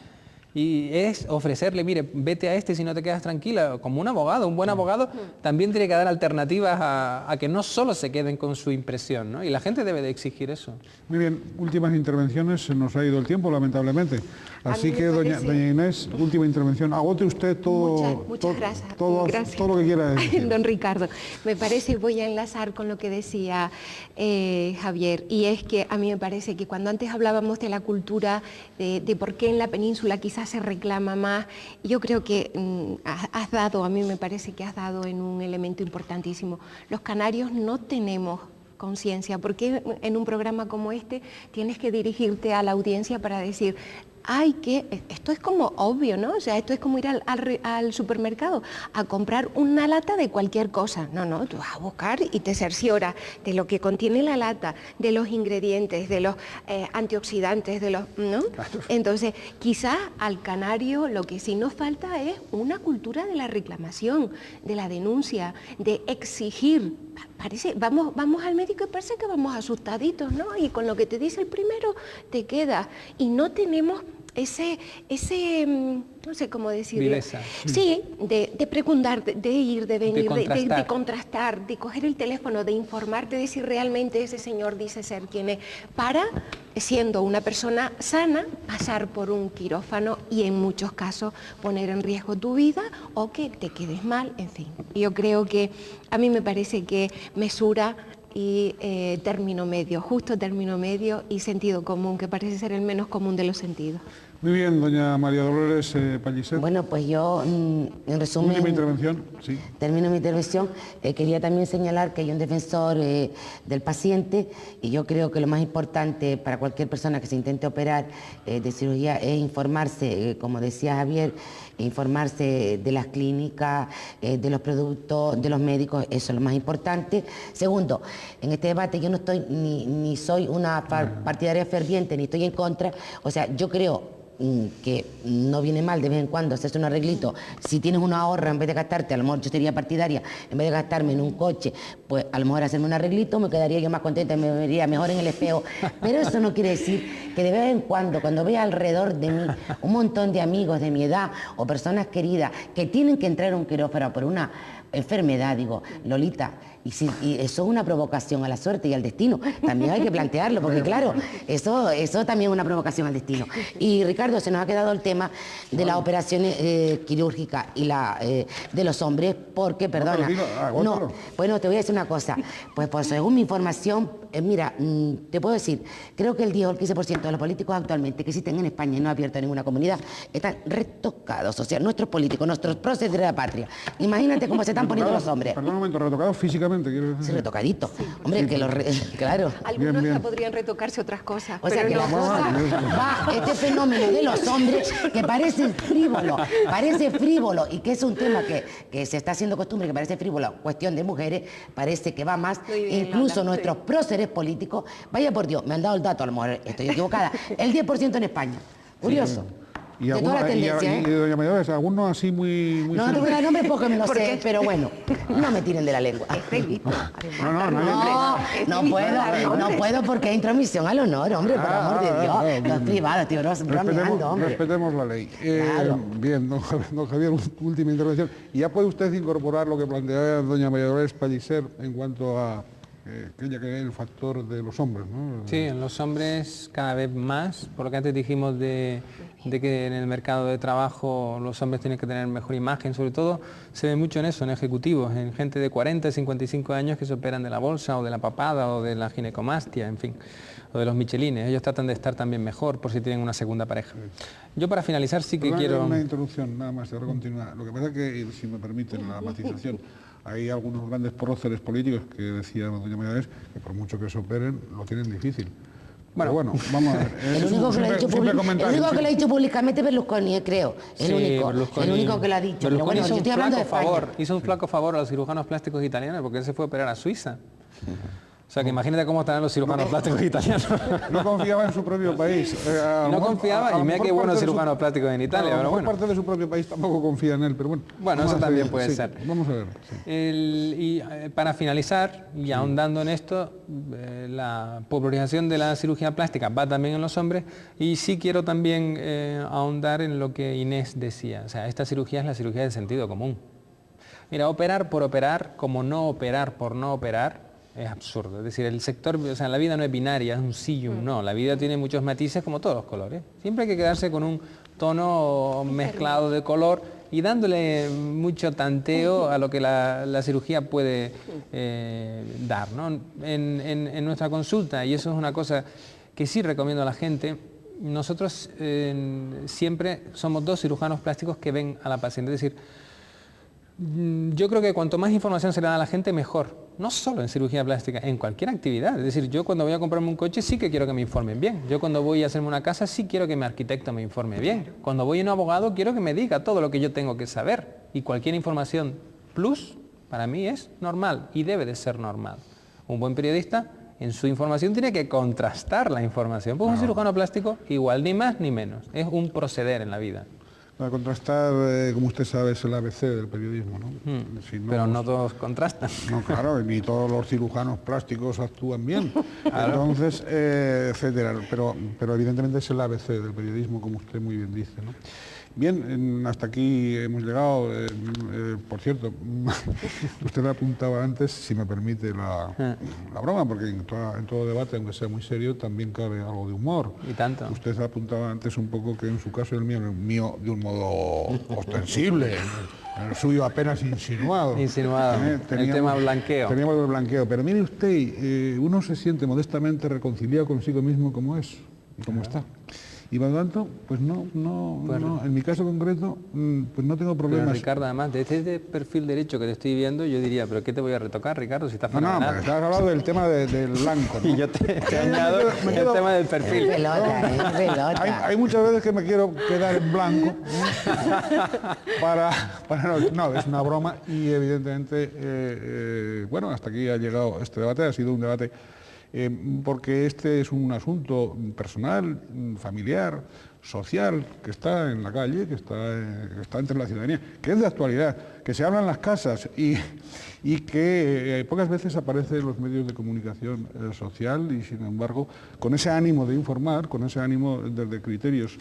Y es ofrecerle, mire, vete a este si no te quedas tranquila, como un abogado, un buen abogado también tiene que dar alternativas a que no solo se queden con su impresión, ¿no? Y la gente debe de exigir eso. Muy bien, últimas intervenciones, se nos ha ido el tiempo, lamentablemente. Así que, doña Inés, última intervención. Agote usted todo, muchas gracias. todo lo que quiera decir. Don Ricardo, me parece, voy a enlazar con lo que decía Javier, y es que a mí me parece que cuando antes hablábamos de la cultura, de por qué en la península quizás se reclama más. Yo creo que has dado, a mí me parece que has dado en un elemento importantísimo. Los canarios no tenemos conciencia, porque en un programa como este tienes que dirigirte a la audiencia para decir, esto es como obvio, ¿no? O sea, esto es como ir al supermercado a comprar una lata de cualquier cosa. No, tú vas a buscar y te cercioras de lo que contiene la lata, de los ingredientes, de los antioxidantes, de los, ¿no? Claro. Entonces, quizás al canario lo que sí nos falta es una cultura de la reclamación, de la denuncia, de exigir. Parece, vamos al médico y parece que vamos asustaditos, ¿no? Y con lo que te dice el primero te quedas. Y no tenemos ese no sé cómo decirlo. Viveza. Sí, de preguntar, de ir, de venir, de contrastar, de coger el teléfono, de informarte de si realmente ese señor dice ser quien es, para, siendo una persona sana, pasar por un quirófano y en muchos casos poner en riesgo tu vida o que te quedes mal, en fin. Yo creo que a mí me parece que mesura y término medio, justo término medio y sentido común, que parece ser el menos común de los sentidos. Muy bien, doña María Dolores Pellicer. Bueno, pues yo, en resumen... Última intervención, sí. Termino mi intervención. Quería también señalar que hay un defensor del paciente y yo creo que lo más importante para cualquier persona que se intente operar de cirugía es informarse, como decía Javier, informarse de las clínicas, de los productos, de los médicos, eso es lo más importante. Segundo, en este debate yo no estoy ni soy una partidaria ferviente, ni estoy en contra, o sea, yo creo que no viene mal de vez en cuando hacerse un arreglito. Si tienes un ahorro, en vez de gastarte, a lo mejor yo sería partidaria, en vez de gastarme en un coche, pues a lo mejor hacerme un arreglito, me quedaría yo más contenta, me vería mejor en el espejo. Pero eso no quiere decir que de vez en cuando vea alrededor de mí un montón de amigos de mi edad o personas queridas que tienen que entrar a un quirófano por una enfermedad, digo, Lolita, y eso es una provocación a la suerte y al destino, también hay que plantearlo, porque claro, eso también es una provocación al destino. Y Ricardo, se nos ha quedado el tema de las operaciones quirúrgicas y de los hombres, porque, perdona, bueno, te voy a decir una cosa, pues según mi información, mira, te puedo decir, creo que el 10 o el 15% de los políticos actualmente que existen en España y no abierto a ninguna comunidad, están retocados, o sea, nuestros políticos, nuestros próceres de la patria. Imagínate cómo se están poniendo los hombres. Perdón un momento, retocados físicamente, ¿quieres decir? Sí, retocadito. Sí, hombre, que claro. Algunos ya podrían retocarse otras cosas. O sea, que la cosa va, este fenómeno de los hombres que parece frívolo, y que es un tema que se está haciendo costumbre, que parece frívolo, cuestión de mujeres, parece que va más, incluso nuestros próceres políticos, vaya por Dios, me han dado el dato, a lo mejor estoy equivocada, el 10% en España. Curioso. Y de toda la tendencia, doña María, algunos así muy no te voy a dar nombre porque me lo sé, pero bueno, no me tiren de la lengua. No puedo porque hay intromisión al honor, hombre, por amor de Dios. Los privados, tío, bromeando, hombre. Respetemos la ley. Claro. Bien, don Javier, última intervención. Y ya puede usted incorporar lo que planteaba doña María Dolores Pellicer en cuanto a el factor de los hombres, ¿no? Sí, en los hombres cada vez más, por lo que antes dijimos de que en el mercado de trabajo los hombres tienen que tener mejor imagen, sobre todo se ve mucho en eso, en ejecutivos, en gente de 40, 55 años que se operan de la bolsa o de la papada o de la ginecomastia, en fin, o de los michelines. Ellos tratan de estar también mejor por si tienen una segunda pareja. Yo para finalizar sí que quiero... Una introducción, nada más, ahora continúa. Lo que pasa es que, si me permiten la matización, hay algunos grandes próceres políticos que decía doña María Dolores que por mucho que se operen lo tienen difícil. Bueno, vamos a ver. El único que lo ha dicho públicamente Berlusconi, creo. El único que lo ha dicho. Pero bueno, yo estoy hablando de España. Hizo un flaco favor a los cirujanos plásticos italianos porque él se fue a operar a Suiza. O sea, que imagínate cómo estarán los cirujanos plásticos italianos. No confiaba en su propio país. No confiaba, y mira qué buenos cirujanos plásticos en Italia. Pero bueno, parte de su propio país tampoco confía en él, pero bueno. Bueno, eso también puede ser. Vamos a ver. Y para finalizar, y ahondando en esto, la popularización de la cirugía plástica va también en los hombres, y sí quiero también ahondar en lo que Inés decía. O sea, esta cirugía es la cirugía del sentido común. Mira, operar por operar, como no operar por no operar, es absurdo. Es decir, el sector, o sea, la vida no es binaria, es un sí y un no. La vida tiene muchos matices como todos los colores. Siempre hay que quedarse con un tono mezclado de color y dándole mucho tanteo a lo que la cirugía puede dar, ¿no? En nuestra consulta, y eso es una cosa que sí recomiendo a la gente, nosotros siempre somos 2 cirujanos plásticos que ven a la paciente. Es decir, yo creo que cuanto más información se le da a la gente, mejor. No solo en cirugía plástica, en cualquier actividad. Es decir, yo cuando voy a comprarme un coche sí que quiero que me informen bien. Yo cuando voy a hacerme una casa sí quiero que mi arquitecto me informe bien. Cuando voy a un abogado quiero que me diga todo lo que yo tengo que saber. Y cualquier información plus, para mí es normal y debe de ser normal. Un buen periodista en su información tiene que contrastar la información. Pues un cirujano plástico igual, ni más ni menos. Es un proceder en la vida. Para contrastar, como usted sabe, es el ABC del periodismo, ¿no? Si no, pero no todos contrastan. No, claro, ni todos los cirujanos plásticos actúan bien. Claro. Entonces, etcétera. Pero evidentemente es el ABC del periodismo, como usted muy bien dice, ¿no? Bien, hasta aquí hemos llegado. Por cierto, usted le apuntaba antes, si me permite la broma, porque en todo debate, aunque sea muy serio, también cabe algo de humor. Y tanto. Usted apuntaba antes un poco que en su caso y el mío de un modo ostensible, en el suyo apenas insinuado. Insinuado, el tema blanqueo. Teníamos el blanqueo, pero mire usted, uno se siente modestamente reconciliado consigo mismo como es y como está. Y por lo tanto, pues no, en mi caso concreto, pues no tengo problemas. Pero Ricardo, además, de este perfil derecho que te estoy viendo, yo diría, ¿pero qué te voy a retocar, Ricardo, si está fenomenal? No, pero estás hablando del tema del blanco, ¿no? Y yo te añado el tema del perfil. Pelota. Hay muchas veces que me quiero quedar en blanco no, es una broma y evidentemente, bueno, hasta aquí ha llegado este debate, ha sido un debate porque este es un asunto personal, familiar, social, que está en la calle, que está entre la ciudadanía, que es de actualidad, que se habla en las casas y que pocas veces aparece en los medios de comunicación social y, sin embargo, con ese ánimo de informar, con ese ánimo de criterios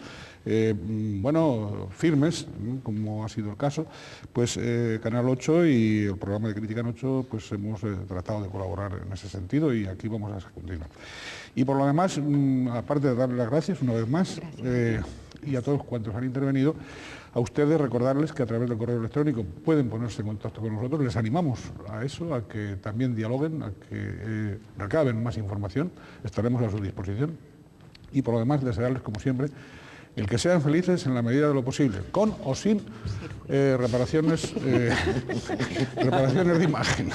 firmes, como ha sido el caso, pues Canal 8 y el programa de Crítica en 8 pues hemos tratado de colaborar en ese sentido y aquí vamos a continuar. Y por lo demás, aparte de darle las gracias una vez más y a todos cuantos han intervenido, a ustedes recordarles que a través del correo electrónico pueden ponerse en contacto con nosotros, les animamos a eso, a que también dialoguen, a que recaben más información, estaremos a su disposición y por lo demás desearles como siempre el que sean felices en la medida de lo posible, con o sin reparaciones de imagen.